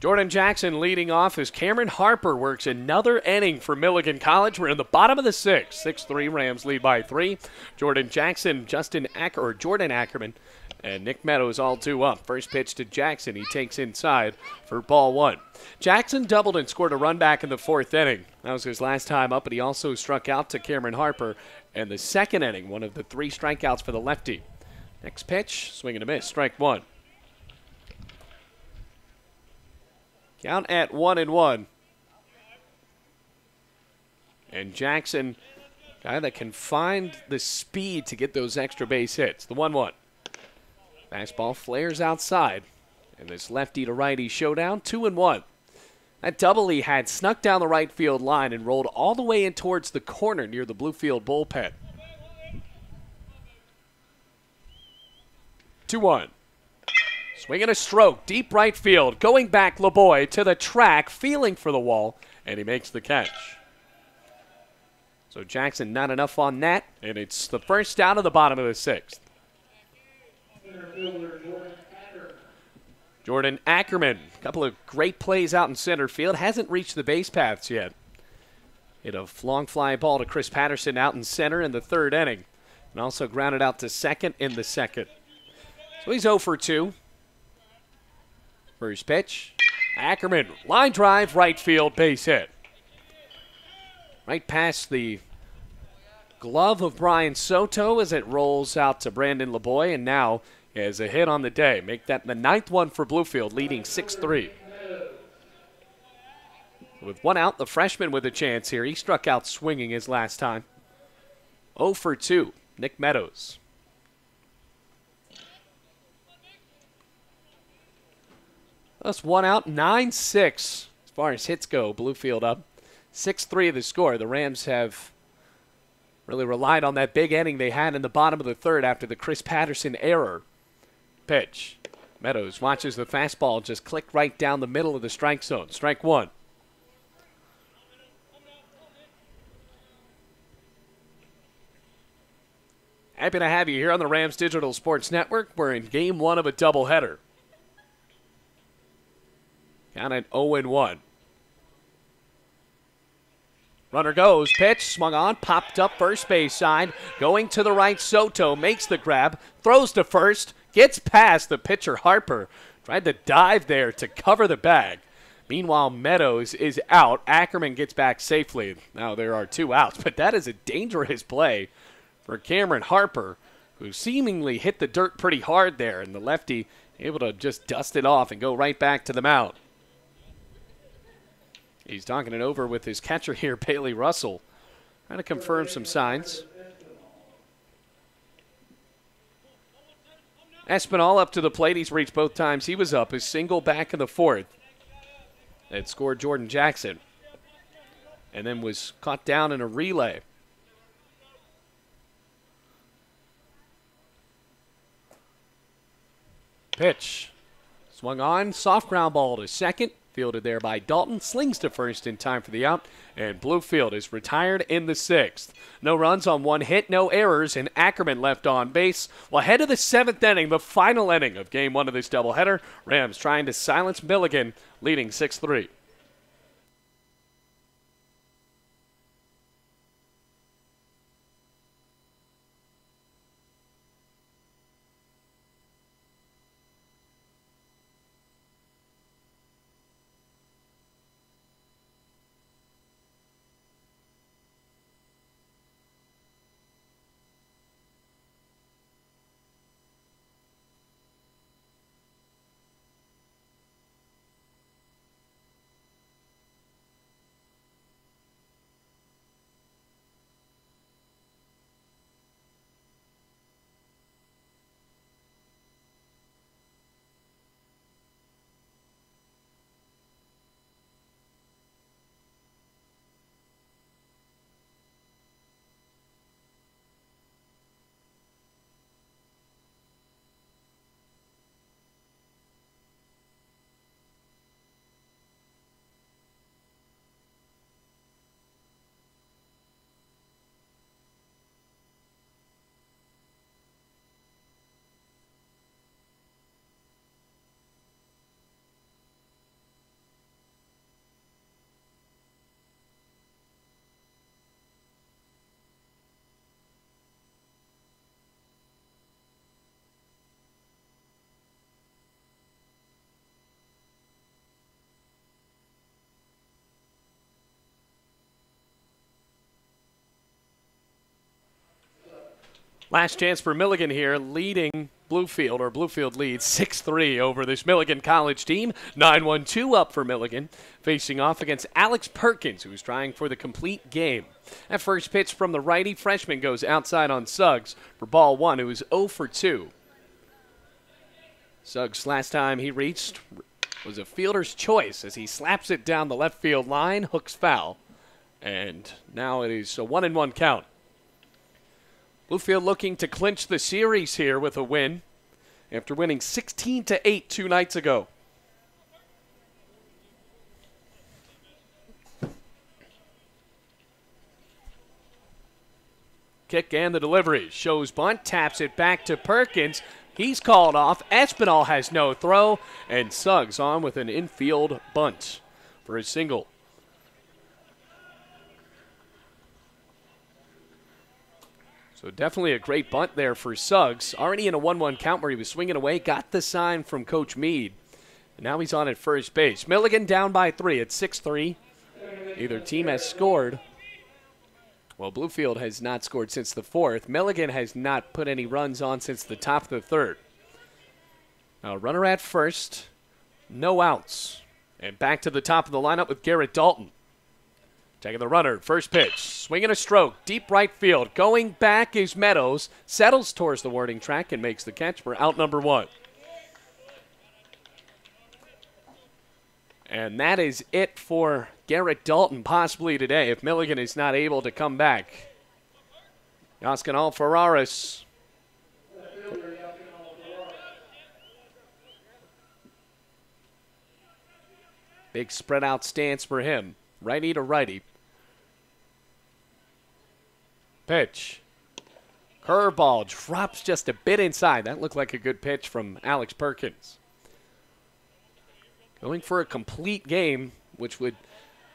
Jordan Jackson leading off as Cameron Harper works another inning for Milligan College. We're in the bottom of the 6th. 6-3, Rams lead by 3. Jordan Jackson, Jordan Ackerman, and Nick Meadows all 2 up. First pitch to Jackson. He takes inside for ball 1. Jackson doubled and scored a run back in the 4th inning. That was his last time up, but he also struck out to Cameron Harper in the 2nd inning, one of the 3 strikeouts for the lefty. Next pitch, swing and a miss, strike 1. Count at 1-1. And Jackson, guy that can find the speed to get those extra base hits. The 1-1. Fastball flares outside. And this lefty to righty showdown, 2-1. That double he had snuck down the right field line and rolled all the way in towards the corner near the Bluefield bullpen. 2-1. Swinging a stroke, deep right field, going back LeBoy to the track, feeling for the wall, and he makes the catch. So Jackson not enough on that, and it's the first out of the bottom of the 6th. Jordan Ackerman, a couple of great plays out in center field, hasn't reached the base paths yet. Hit a long fly ball to Chris Patterson out in center in the 3rd inning, and also grounded out to second in the 2nd. So he's 0 for 2. First pitch, Ackerman, line drive, right field, base hit. Right past the glove of Brian Soto as it rolls out to Brandon LeBoy, and now has a hit on the day. Make that the 9th one for Bluefield, leading 6-3. With 1 out, the freshman with a chance here. He struck out swinging his last time. 0 for 2, Nick Meadows. That's 1 out, 9-6 as far as hits go. Bluefield up 6-3 the score. The Rams have really relied on that big inning they had in the bottom of the 3rd after the Chris Patterson error. Pitch. Meadows watches the fastball just click right down the middle of the strike zone. Strike 1. Happy to have you here on the Rams Digital Sports Network. We're in game one of a doubleheader. Count at 0-1. Runner goes, pitch, swung on, popped up first base side, going to the right. Soto makes the grab, throws to first, gets past the pitcher Harper. Tried to dive there to cover the bag. Meanwhile, Meadows is out. Ackerman gets back safely. Now there are 2 outs, but that is a dangerous play for Cameron Harper, who seemingly hit the dirt pretty hard there, and the lefty able to just dust it off and go right back to the mound. He's talking it over with his catcher here, Bailey Russell, trying to confirm some signs. Espinal up to the plate. He's reached both times he was up. His single back in the 4th. It scored Jordan Jackson. And then was caught down in a relay. Pitch. Swung on. Soft ground ball to second. Fielded there by Dalton. Slings to first in time for the out. And Bluefield is retired in the 6th. No runs on 1 hit, no errors, and Ackerman left on base. Well, ahead of the 7th inning, the final inning of game 1 of this doubleheader. Rams trying to silence Milligan, leading 6-3. Last chance for Milligan here, leading Bluefield, or Bluefield leads 6-3 over this Milligan College team. 9-1-2 up for Milligan, facing off against Alex Perkins, who's trying for the complete game. That first pitch from the righty freshman goes outside on Suggs for ball 1, who is 0 for 2. Suggs, last time he reached, was a fielder's choice as he slaps it down the left field line, hooks foul. And now it is a 1-1 count. Bluefield looking to clinch the series here with a win after winning 16-8 2 nights ago. Kick and the delivery. Shows bunt, taps it back to Perkins. He's called off. Espinal has no throw, and Suggs on with an infield bunt for his single. So definitely a great bunt there for Suggs. Already in a 1-1 count where he was swinging away. Got the sign from Coach Meade. And now he's on at first base. Milligan down by 3 at 6-3. Neither team has scored. Well, Bluefield has not scored since the 4th. Milligan has not put any runs on since the top of the 3rd. Now runner at first. No outs. And back to the top of the lineup with Garrett Dalton. Taking the runner, first pitch, swinging a stroke, deep right field. Going back is Meadows, settles towards the warning track and makes the catch for out number 1. And that is it for Garrett Dalton possibly today if Milligan is not able to come back. Yaskinal Ferraris. Big spread out stance for him. Righty to righty. Pitch. Curveball drops just a bit inside. That looked like a good pitch from Alex Perkins. Going for a complete game, which would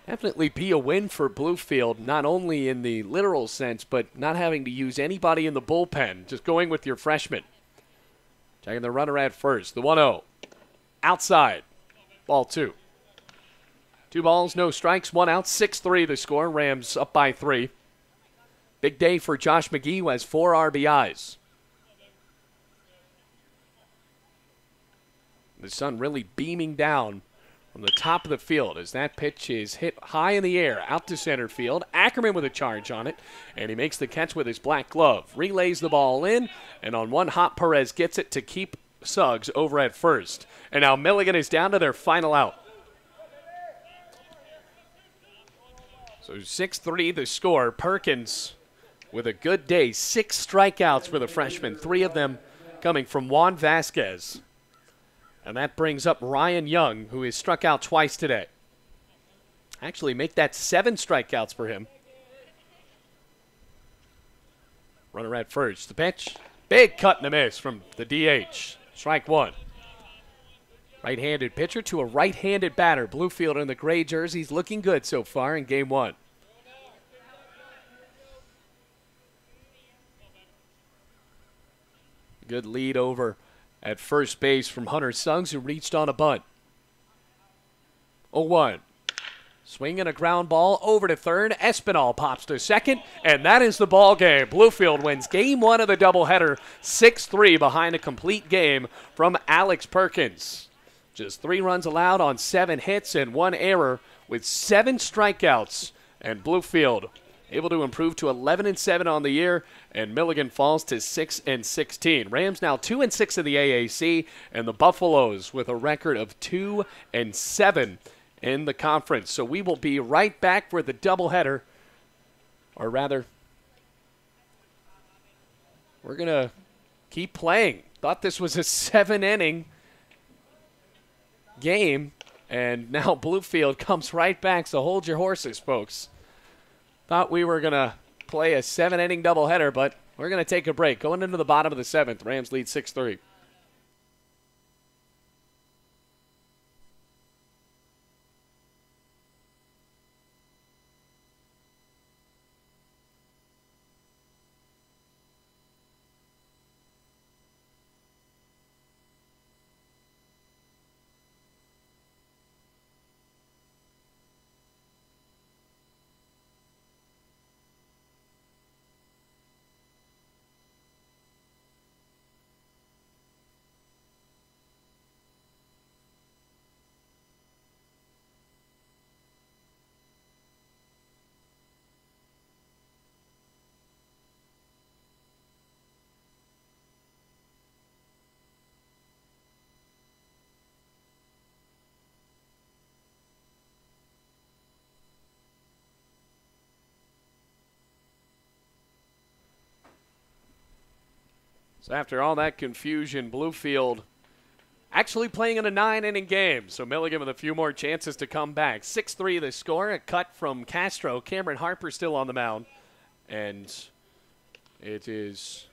definitely be a win for Bluefield, not only in the literal sense, but not having to use anybody in the bullpen, just going with your freshman. Taking the runner at first, the 1-0. Outside, ball 2. 2 balls, no strikes, 1 out, 6-3 the score. Rams up by 3. Big day for Josh McGee, who has 4 RBIs. The sun really beaming down from the top of the field as that pitch is hit high in the air out to center field. Ackerman with a charge on it, and he makes the catch with his black glove. Relays the ball in, and on one hop, Perez gets it to keep Suggs over at first. And now Milligan is down to their final out. So 6-3 the score. Perkins with a good day. 6 strikeouts for the freshman, 3 of them coming from Juan Vasquez. And that brings up Ryan Young, who has struck out twice today. Actually, make that 7 strikeouts for him. Runner at first. The pitch. Big cut and a miss from the DH. Strike 1. Right-handed pitcher to a right-handed batter. Bluefield in the gray jerseys looking good so far in game 1. Good lead over at first base from Hunter Suggs, who reached on a bunt. 0-1. Swing and a ground ball over to third. Espinal pops to second, and that is the ball game. Bluefield wins game 1 of the doubleheader, 6-3 behind a complete game from Alex Perkins. Just 3 runs allowed on 7 hits and 1 error with 7 strikeouts, and Bluefield able to improve to 11-7 on the year, and Milligan falls to 6-16. Rams now 2-6 in the AAC, and the Buffaloes with a record of 2-7 in the conference. So we will be right back for the doubleheader, or rather, we're going to keep playing. Thought this was a 7-inning game, and now Bluefield comes right back, so hold your horses, folks. Thought we were going to play a 7-inning doubleheader, but we're going to take a break. Going into the bottom of the 7th, Rams lead 6-3. So after all that confusion, Bluefield actually playing in a 9-inning game. So Milligan with a few more chances to come back. 6-3 the score. A cut from Castro. Cameron Harper still on the mound. And it is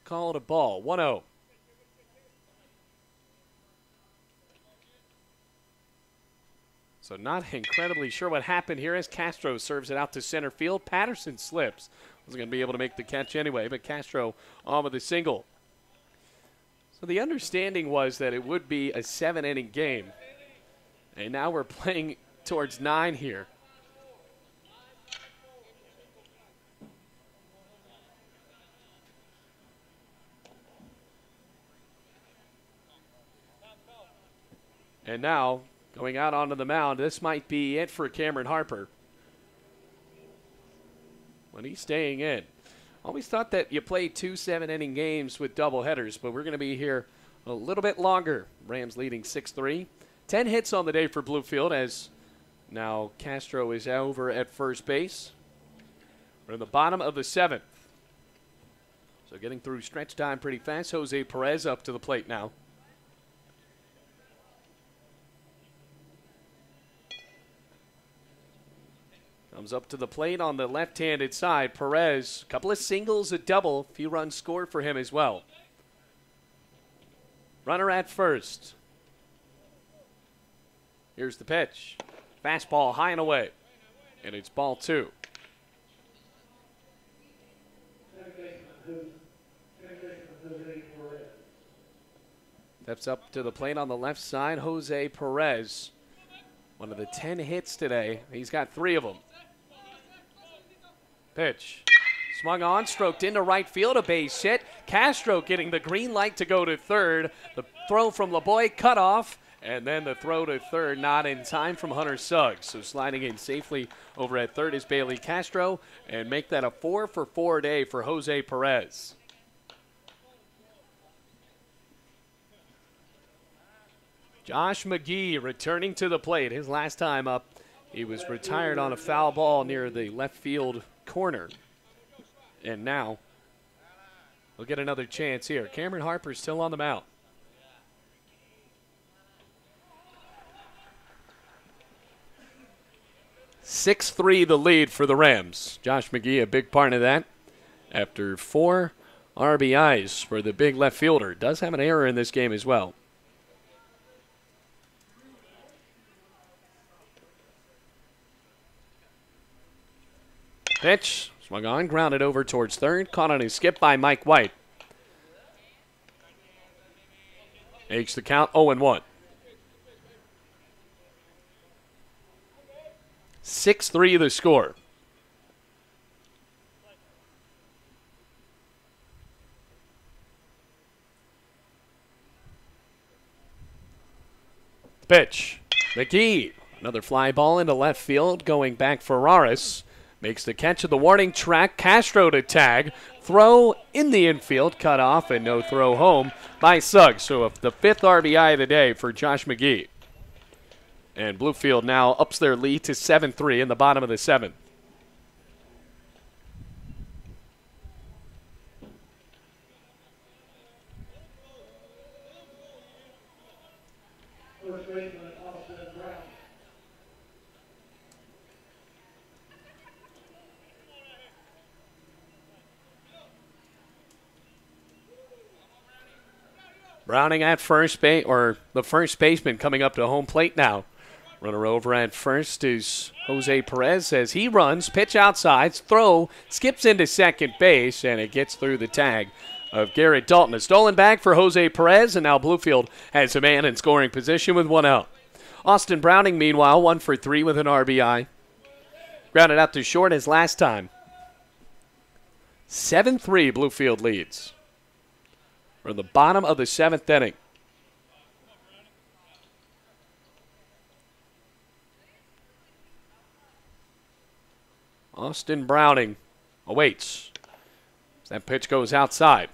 called a ball. 1-0. So not incredibly sure what happened here as Castro serves it out to center field. Patterson slips. Wasn't going to be able to make the catch anyway, but Castro on with a single. So the understanding was that it would be a 7-inning game. And now we're playing towards 9 here. And now, going out onto the mound, this might be it for Cameron Harper. When he's staying in. Always thought that you play 2 7-inning games with doubleheaders, but we're going to be here a little bit longer. Rams leading 6-3. 10 hits on the day for Bluefield as now Castro is over at first base. We're in the bottom of the 7th. So getting through stretch time pretty fast. Jose Perez up to the plate now. Comes up to the plate on the left-handed side. Perez, a couple of singles, a double. A few runs scored for him as well. Runner at first. Here's the pitch. Fastball high and away. And it's ball 2. Steps up to the plate on the left side, Jose Perez. One of the 10 hits today. He's got 3 of them. Pitch. Swung on, stroked into right field, a base hit. Castro getting the green light to go to third. The throw from LeBoy cut off, and then the throw to third not in time from Hunter Suggs. So sliding in safely over at third is Bailey Castro, and make that a 4-for-4 day for Jose Perez. Josh McGee returning to the plate. His last time up, he was retired on a foul ball near the left field corner. And now we'll get another chance here. Cameron Harper's still on the mound. (6-3) the lead for the Rams. Josh McGee a big part of that after 4 RBIs for the big left fielder. Does have an error in this game as well. Pitch, swung on, grounded over towards third, caught on his skip by Mike White. Makes the count 0-1. 6-3 the score. Pitch, McGee, another fly ball into left field, going back Ferraris. Makes the catch of the warning track. Castro to tag. Throw in the infield. Cut off and no throw home by Suggs. So the 5th RBI of the day for Josh McGee. And Bluefield now ups their lead to 7-3 in the bottom of the 7th. Browning at first base, or the first baseman coming up to home plate now. Runner over at first is Jose Perez as he runs, pitch outside, throw, skips into second base, and it gets through the tag of Garrett Dalton. A stolen bag for Jose Perez, and now Bluefield has a man in scoring position with 1 out. Austin Browning, meanwhile, 1 for 3 with an RBI. Grounded out to short his last time. 7-3 Bluefield leads. We're in the bottom of the 7th inning. Austin Browning awaits. That pitch goes outside.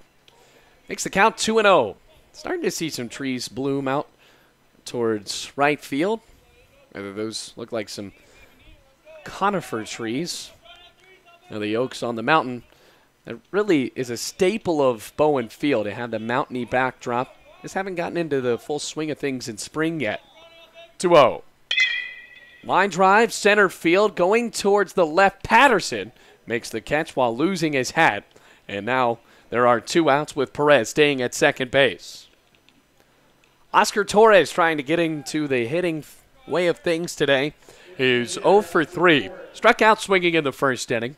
Makes the count 2-0. Starting to see some trees bloom out towards right field. Those look like some conifer trees. Now the oaks on the mountain. That really is a staple of Bowen Field. They have the mountainy backdrop. Just haven't gotten into the full swing of things in spring yet. 2-0. Line drive, center field, going towards the left. Patterson makes the catch while losing his hat. And now there are 2 outs with Perez staying at second base. Oscar Torres trying to get into the hitting way of things today. He's 0 for 3. Struck out swinging in the first inning.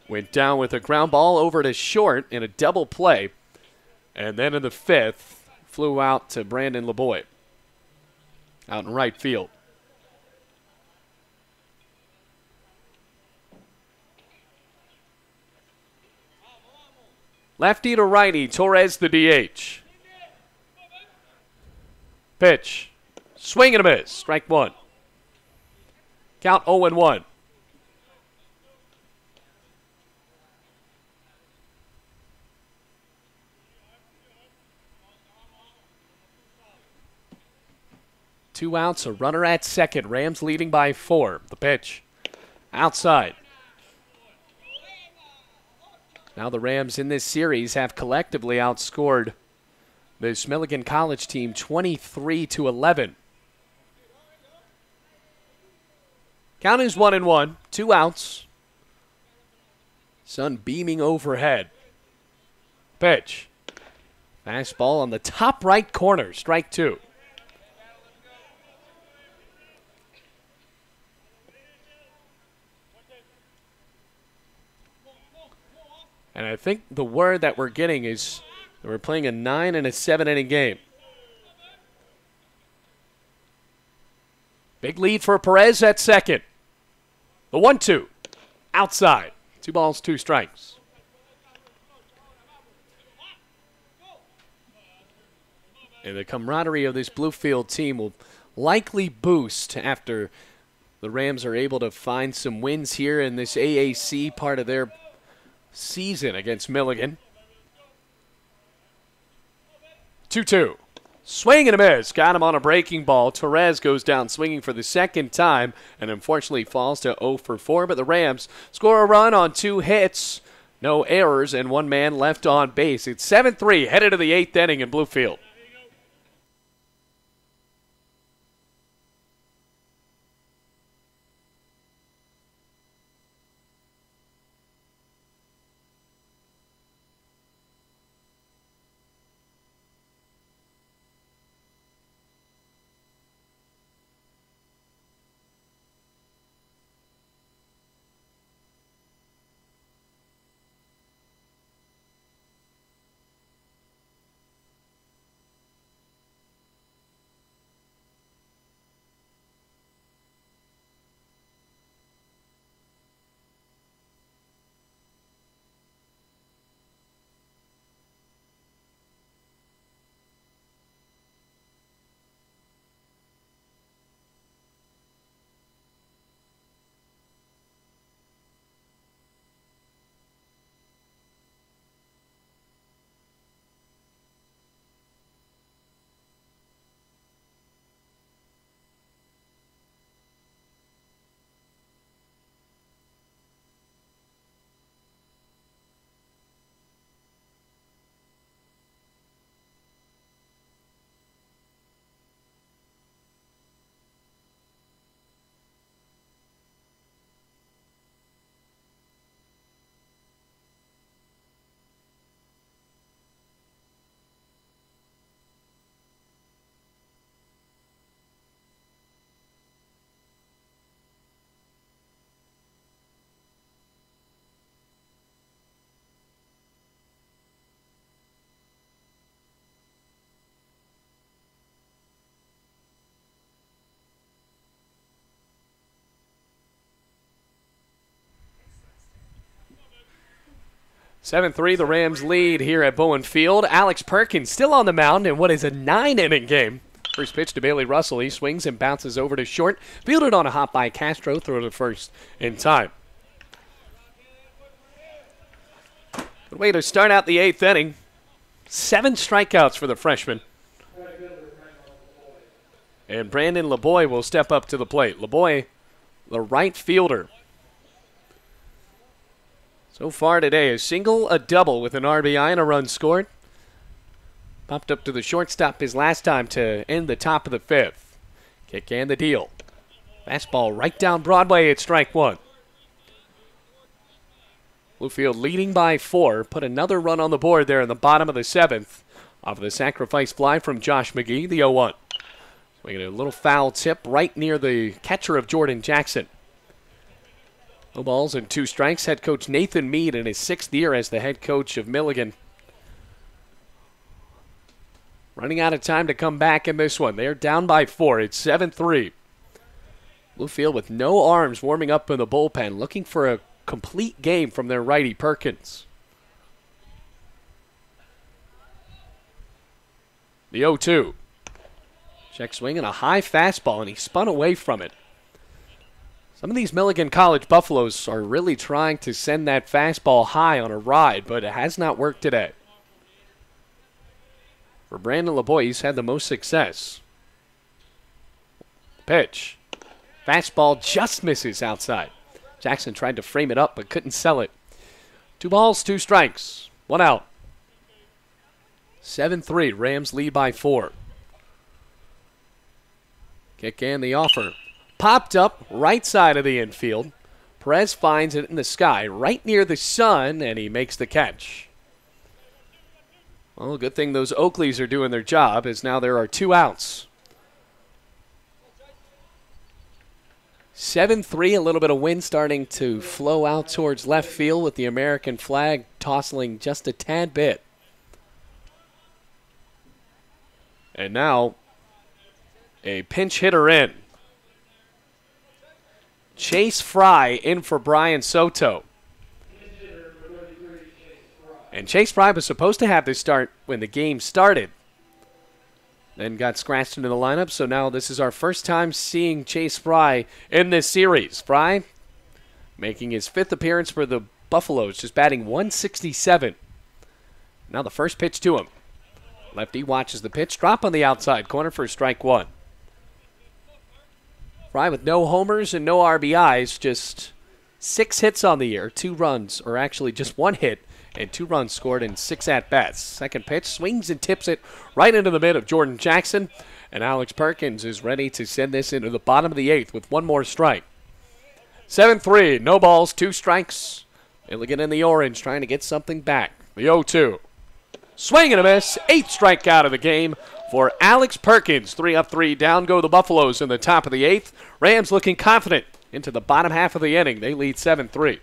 Went down with a ground ball over to short in a double play. And then in the 5th, flew out to Brandon LeBoy. Out in right field. Lefty to righty, Torres the DH. Pitch. Swing and a miss. Strike 1. Count 0-1. Two outs, a runner at second. Rams leading by 4. The pitch. Outside. Now the Rams in this series have collectively outscored this Milligan College team 23-11. Count is 1-1, 2 outs. Sun beaming overhead. Pitch. Fastball on the top right corner, strike 2. And I think the word that we're getting is that we're playing a 9 and a 7 inning game. Big lead for Perez at second. The 1-2. Outside. 2 balls, 2 strikes. And the camaraderie of this Bluefield team will likely boost after the Rams are able to find some wins here in this AAC part of their season against Milligan. 2-2. Swing and a miss. Got him on a breaking ball. Torres goes down swinging for the second time and unfortunately falls to 0 for 4. But the Rams score a run on 2 hits. No errors and 1 man left on base. It's 7-3 headed to the 8th inning in Bluefield. Seven-3, the Rams lead here at Bowen Field. Alex Perkins still on the mound in what is a 9-inning game. First pitch to Bailey Russell. He swings and bounces over to short. Fielded on a hop by Castro. Throw to first in time. Good way to start out the 8th inning. 7 strikeouts for the freshman. And Brandon LeBoy will step up to the plate. LeBoy, the right fielder. So far today, a single, a double with an RBI and a run scored. Popped up to the shortstop his last time to end the top of the 5th. Kick and the deal. Fastball right down Broadway at strike 1. Bluefield leading by 4. Put another run on the board there in the bottom of the 7th. Off of the sacrifice fly from Josh McGee, the 0-1. Swinging a little foul tip right near the catcher of Jordan Jackson. No balls and 2 strikes. Head coach Nathan Mead in his 6th year as the head coach of Milligan. Running out of time to come back in this one. They're down by 4. It's 7-3. Bluefield with no arms warming up in the bullpen, looking for a complete game from their righty Perkins. The 0-2. Check swing and a high fastball, and he spun away from it. Some of these Milligan College Buffaloes are really trying to send that fastball high on a ride, but it has not worked today. For Brandon LeBoy, he's had the most success. Pitch. Fastball just misses outside. Jackson tried to frame it up but couldn't sell it. 2 balls, 2 strikes. 1 out. 7-3. Rams lead by 4. Kick and the offer. Popped up right side of the infield. Perez finds it in the sky, right near the sun, and he makes the catch. Well, good thing those Oakleys are doing their job, as now there are 2 outs. 7-3, a little bit of wind starting to flow out towards left field with the American flag tossing just a tad bit. And now a pinch hitter in. Chase Fry in for Brian Soto. And Chase Fry was supposed to have this start when the game started. Then got scratched into the lineup, so now this is our first time seeing Chase Fry in this series. Fry making his 5th appearance for the Buffaloes, just batting .167. Now the first pitch to him. Lefty watches the pitch, drop on the outside corner for strike 1. Fry with no homers and no RBIs, just 6 hits on the year, 2 runs, or actually just 1 hit, and 2 runs scored in 6 at-bats. Second pitch, swings and tips it right into the mid of Jordan Jackson, and Alex Perkins is ready to send this into the bottom of the 8th with 1 more strike. 7-3, no balls, 2 strikes. Milligan in the orange trying to get something back. The 0-2. Swing and a miss, 8th strikeout of the game for Alex Perkins. 3 up, 3 down go the Buffaloes in the top of the 8th. Rams looking confident into the bottom half of the inning. They lead 7-3.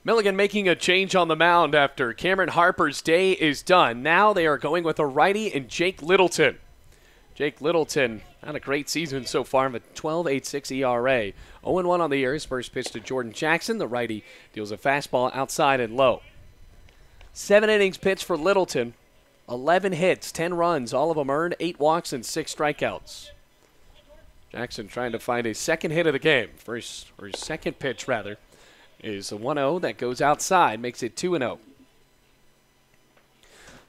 Milligan making a change on the mound after Cameron Harper's day is done. Now they are going with a righty and Jake Littleton. Jake Littleton, not a great season so far, but 12.86 ERA. 0-1 on the year. His first pitch to Jordan Jackson. The righty deals a fastball outside and low. 7 innings pitched for Littleton. 11 hits, 10 runs, all of them earned, 8 walks and 6 strikeouts. Jackson trying to find his second hit of the game. His second pitch, rather, is a 1-0 that goes outside, makes it 2-0.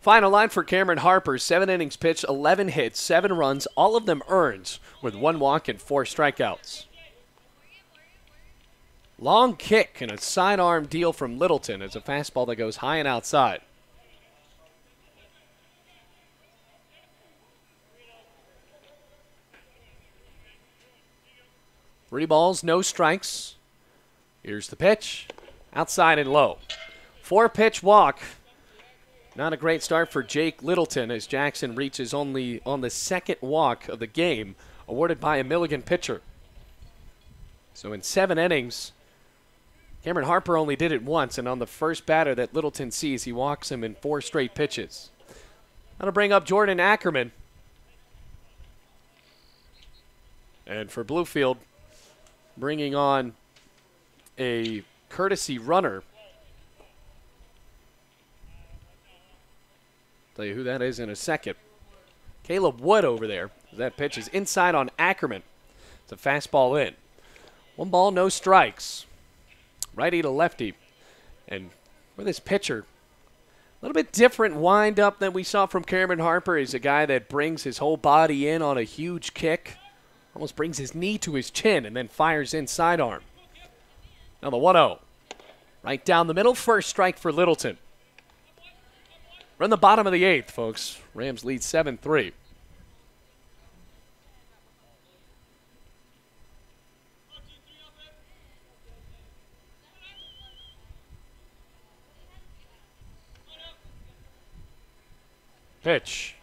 Final line for Cameron Harper, 7 innings pitched, 11 hits, 7 runs, all of them earned, with 1 walk and 4 strikeouts. Long kick and a sidearm deal from Littleton as a fastball that goes high and outside. Three balls, no strikes. Here's the pitch. Outside and low. 4-pitch walk. Not a great start for Jake Littleton as Jackson reaches only on the second walk of the game. awarded by a Milligan pitcher. So in 7 innings, Cameron Harper only did it once, and on the first batter that Littleton sees, he walks him in 4 straight pitches. That'll bring up Jordan Ackerman. And for Bluefield, bringing on a courtesy runner. Tell you who that is in a second. Caleb Wood over there. That pitch is inside on Ackerman. It's a fastball in. 1 ball, no strikes. Righty to lefty. And for this pitcher, a little bit different wind-up than we saw from Cameron Harper. He's a guy that brings his whole body in on a huge kick. Almost brings his knee to his chin and then fires in sidearm. Now the 1-0. Right down the middle. First strike for Littleton. We're in the bottom of the 8th, folks. Rams lead 7-3. Pitch.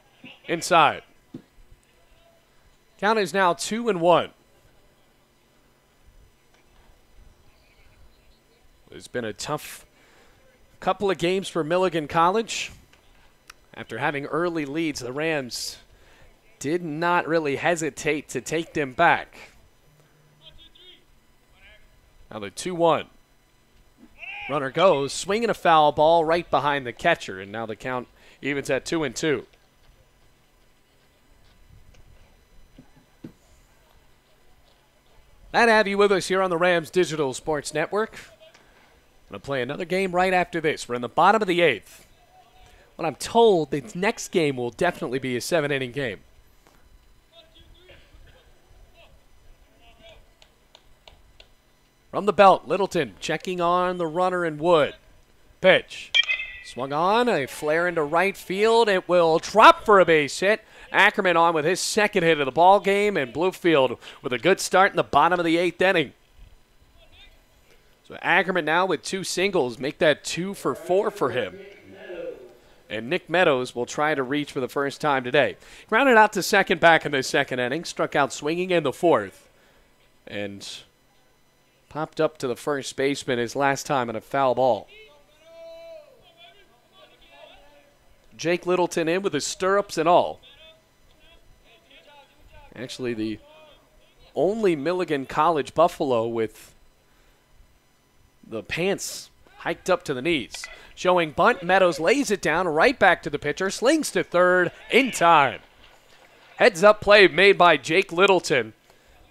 Inside. Count is now 2-1. It's been a tough couple of games for Milligan College. After having early leads, the Rams did not really hesitate to take them back. Now the 2-1. Runner goes, swinging a foul ball right behind the catcher, and now the count evens at 2-2. Glad to have you with us here on the Rams Digital Sports Network. Going to play another game right after this. We're in the bottom of the 8th. But I'm told the next game will definitely be a 7-inning game. From the belt, Littleton checking on the runner and Wood. Pitch. Swung on, a flare into right field. It will drop for a base hit. Ackerman on with his second hit of the ball game, and Bluefield with a good start in the bottom of the 8th inning. So Ackerman now with 2 singles, make that 2 for 4 for him. And Nick Meadows will try to reach for the first time today. Grounded out to second back in the 2nd inning, struck out swinging in the 4th, and popped up to the first baseman his last time in a foul ball. Jake Littleton in with his stirrups and all. Actually, the only Milligan College Buffalo with the pants hiked up to the knees. Showing bunt, Meadows lays it down right back to the pitcher, slings to third in time. Heads-up play made by Jake Littleton.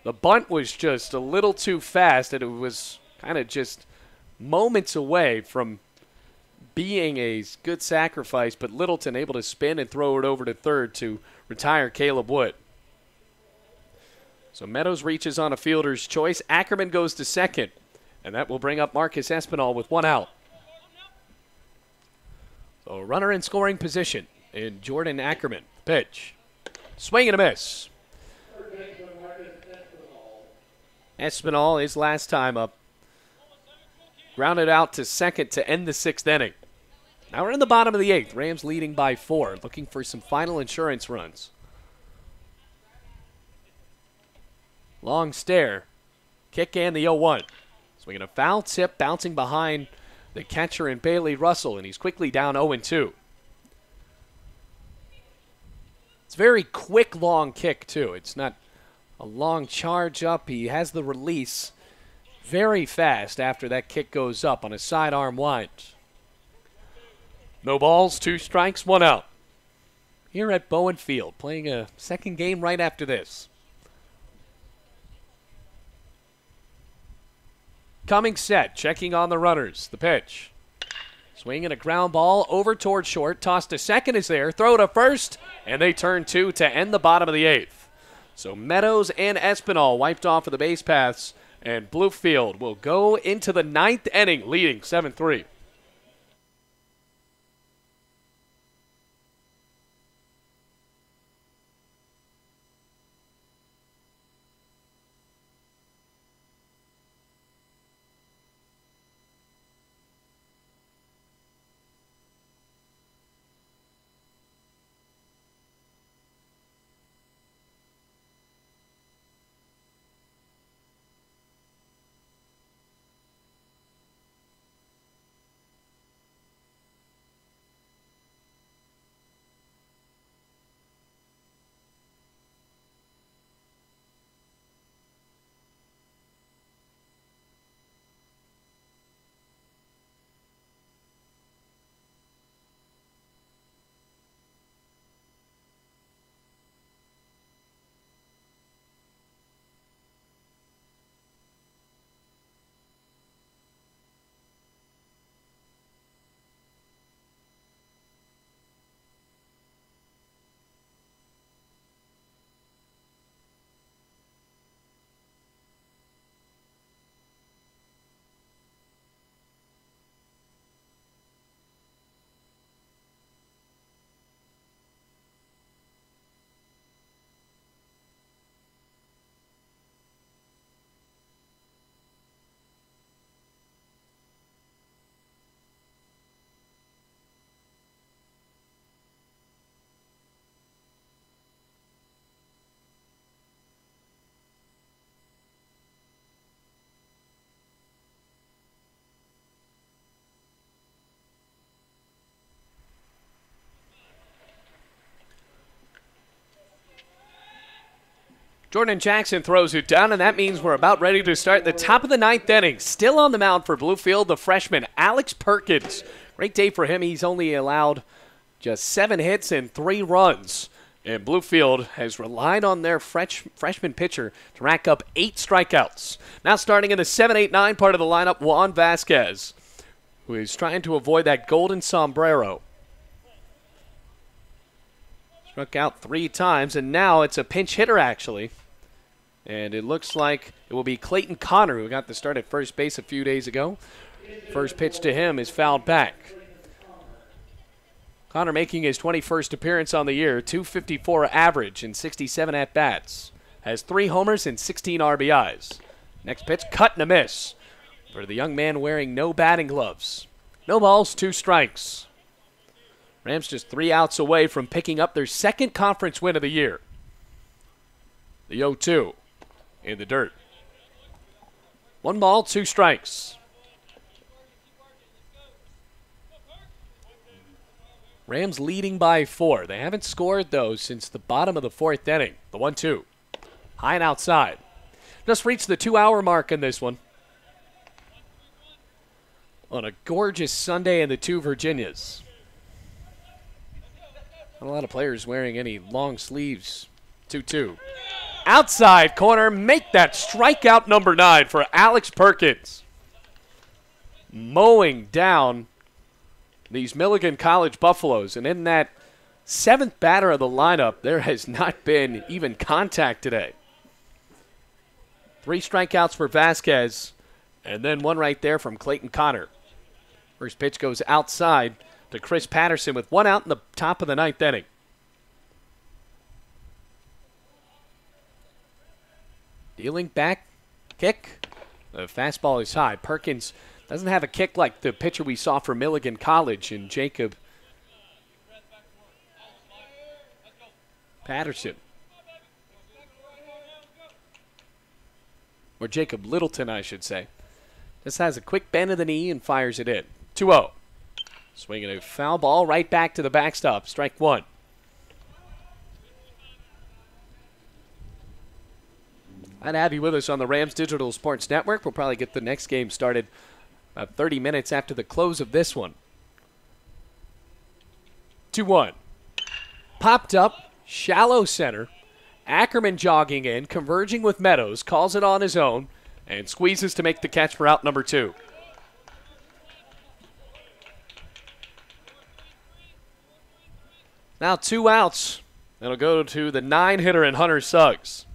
The bunt was just a little too fast, and it was kind of just moments away from being a good sacrifice, but Littleton able to spin and throw it over to third to retire Caleb Wood. So Meadows reaches on a fielder's choice. Ackerman goes to second, and that will bring up Marcus Espinal with 1 out. So runner in scoring position in Jordan Ackerman. Pitch. Swing and a miss. Espinal, his last time up, grounded out to second to end the 6th inning. Now we're in the bottom of the 8th. Rams leading by 4, looking for some final insurance runs. Long stare. Kick and the 0-1. Swinging a foul tip, bouncing behind the catcher and Bailey Russell, and he's quickly down 0-2. It's a very quick, long kick, too. It's not a long charge up. He has the release very fast after that kick goes up on a sidearm wind. No balls, 2 strikes, 1 out. Here at Bowen Field, playing a second game right after this. Coming set, checking on the runners. The pitch. Swinging a ground ball over toward short. Toss to second is there. Throw to first. And they turn 2 to end the bottom of the 8th. So Meadows and Espinal wiped off of the base paths. And Bluefield will go into the 9th inning, leading 7-3. Jordan Jackson throws it down, and that means we're about ready to start the top of the 9th inning. Still on the mound for Bluefield, the freshman, Alex Perkins. Great day for him. He's only allowed just 7 hits and 3 runs. And Bluefield has relied on their freshman pitcher to rack up 8 strikeouts. Now starting in the 7-8-9 part of the lineup, Juan Vasquez, who is trying to avoid that golden sombrero. Struck out 3 times, and now it's a pinch hitter, actually. And it looks like it will be Clayton Connor, who got the start at first base a few days ago. First pitch to him is fouled back. Connor making his 21st appearance on the year, .254 average and 67 at-bats. Has 3 homers and 16 RBIs. Next pitch, cut and a miss for the young man wearing no batting gloves. No balls, 2 strikes. Rams just 3 outs away from picking up their 2nd conference win of the year. The 0-2 in the dirt. 1 ball, 2 strikes. Rams leading by 4. They haven't scored, though, since the bottom of the 4th inning. The 1-2. High and outside. Just reached the 2-hour mark in this one. On a gorgeous Sunday in the 2 Virginias. Not a lot of players wearing any long sleeves. 2-2. Outside corner, make that strikeout number 9 for Alex Perkins. Mowing down these Milligan College Buffaloes. And in that 7th batter of the lineup, there has not been even contact today. 3 strikeouts for Vasquez, and then 1 right there from Clayton Connor. First pitch goes outside to Chris Patterson with 1 out in the top of the 9th inning. Dealing back, kick. The fastball is high. Perkins doesn't have a kick like the pitcher we saw for Milligan College in Jacob Patterson. Or Jacob Littleton, I should say. This has a quick bend of the knee and fires it in. 2-0. Swinging a foul ball right back to the backstop. Strike 1. I'd have you with us on the Rams Digital Sports Network. We'll probably get the next game started about 30 minutes after the close of this one. 2-1. Popped up, shallow center. Ackerman jogging in, converging with Meadows, calls it on his own, and squeezes to make the catch for out number 2. Now 2 outs. It'll go to the 9-hitter in Hunter Suggs.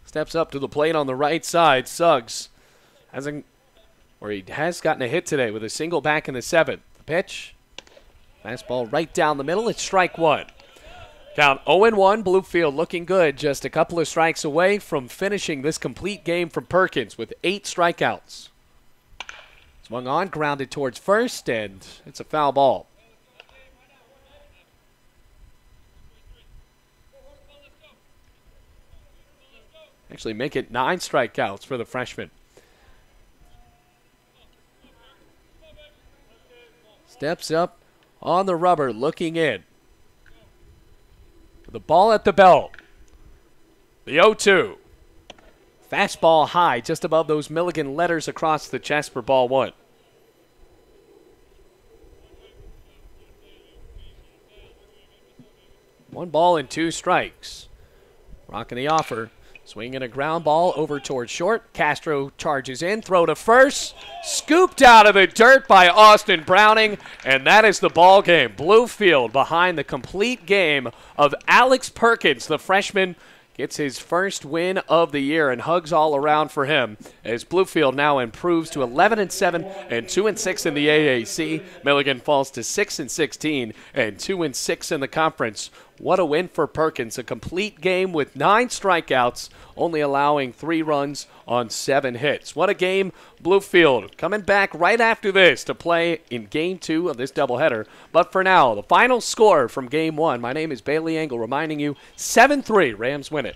Steps up to the plate on the right side. Suggs he has gotten a hit today with a single back in the 7th. The pitch. Fastball right down the middle. It's strike 1. Count 0-1. Bluefield looking good. Just a couple of strikes away from finishing this complete game from Perkins with 8 strikeouts. Swung on, grounded towards first, and it's a foul ball. Actually make it 9 strikeouts for the freshman. Steps up on the rubber, looking in. The ball at the belt. The 0-2. Fastball high, just above those Milligan letters across the chest for ball 1. One ball and 2 strikes. Rocking the offer. Swinging a ground ball over towards short. Castro charges in. Throw to first. Scooped out of the dirt by Austin Browning. And that is the ball game. Bluefield behind the complete game of Alex Perkins, the freshman, gets his first win of the year, and hugs all around for him as Bluefield now improves to 11-7 and 2-6 in the AAC. Milligan falls to 6-16 and 2-6 in the conference. What a win for Perkins. A complete game with 9 strikeouts, only allowing 3 runs on 7 hits. What a game. Bluefield coming back right after this to play in Game 2 of this doubleheader. But for now, the final score from Game 1. My name is Bailey Engel reminding you 7-3. Rams win it.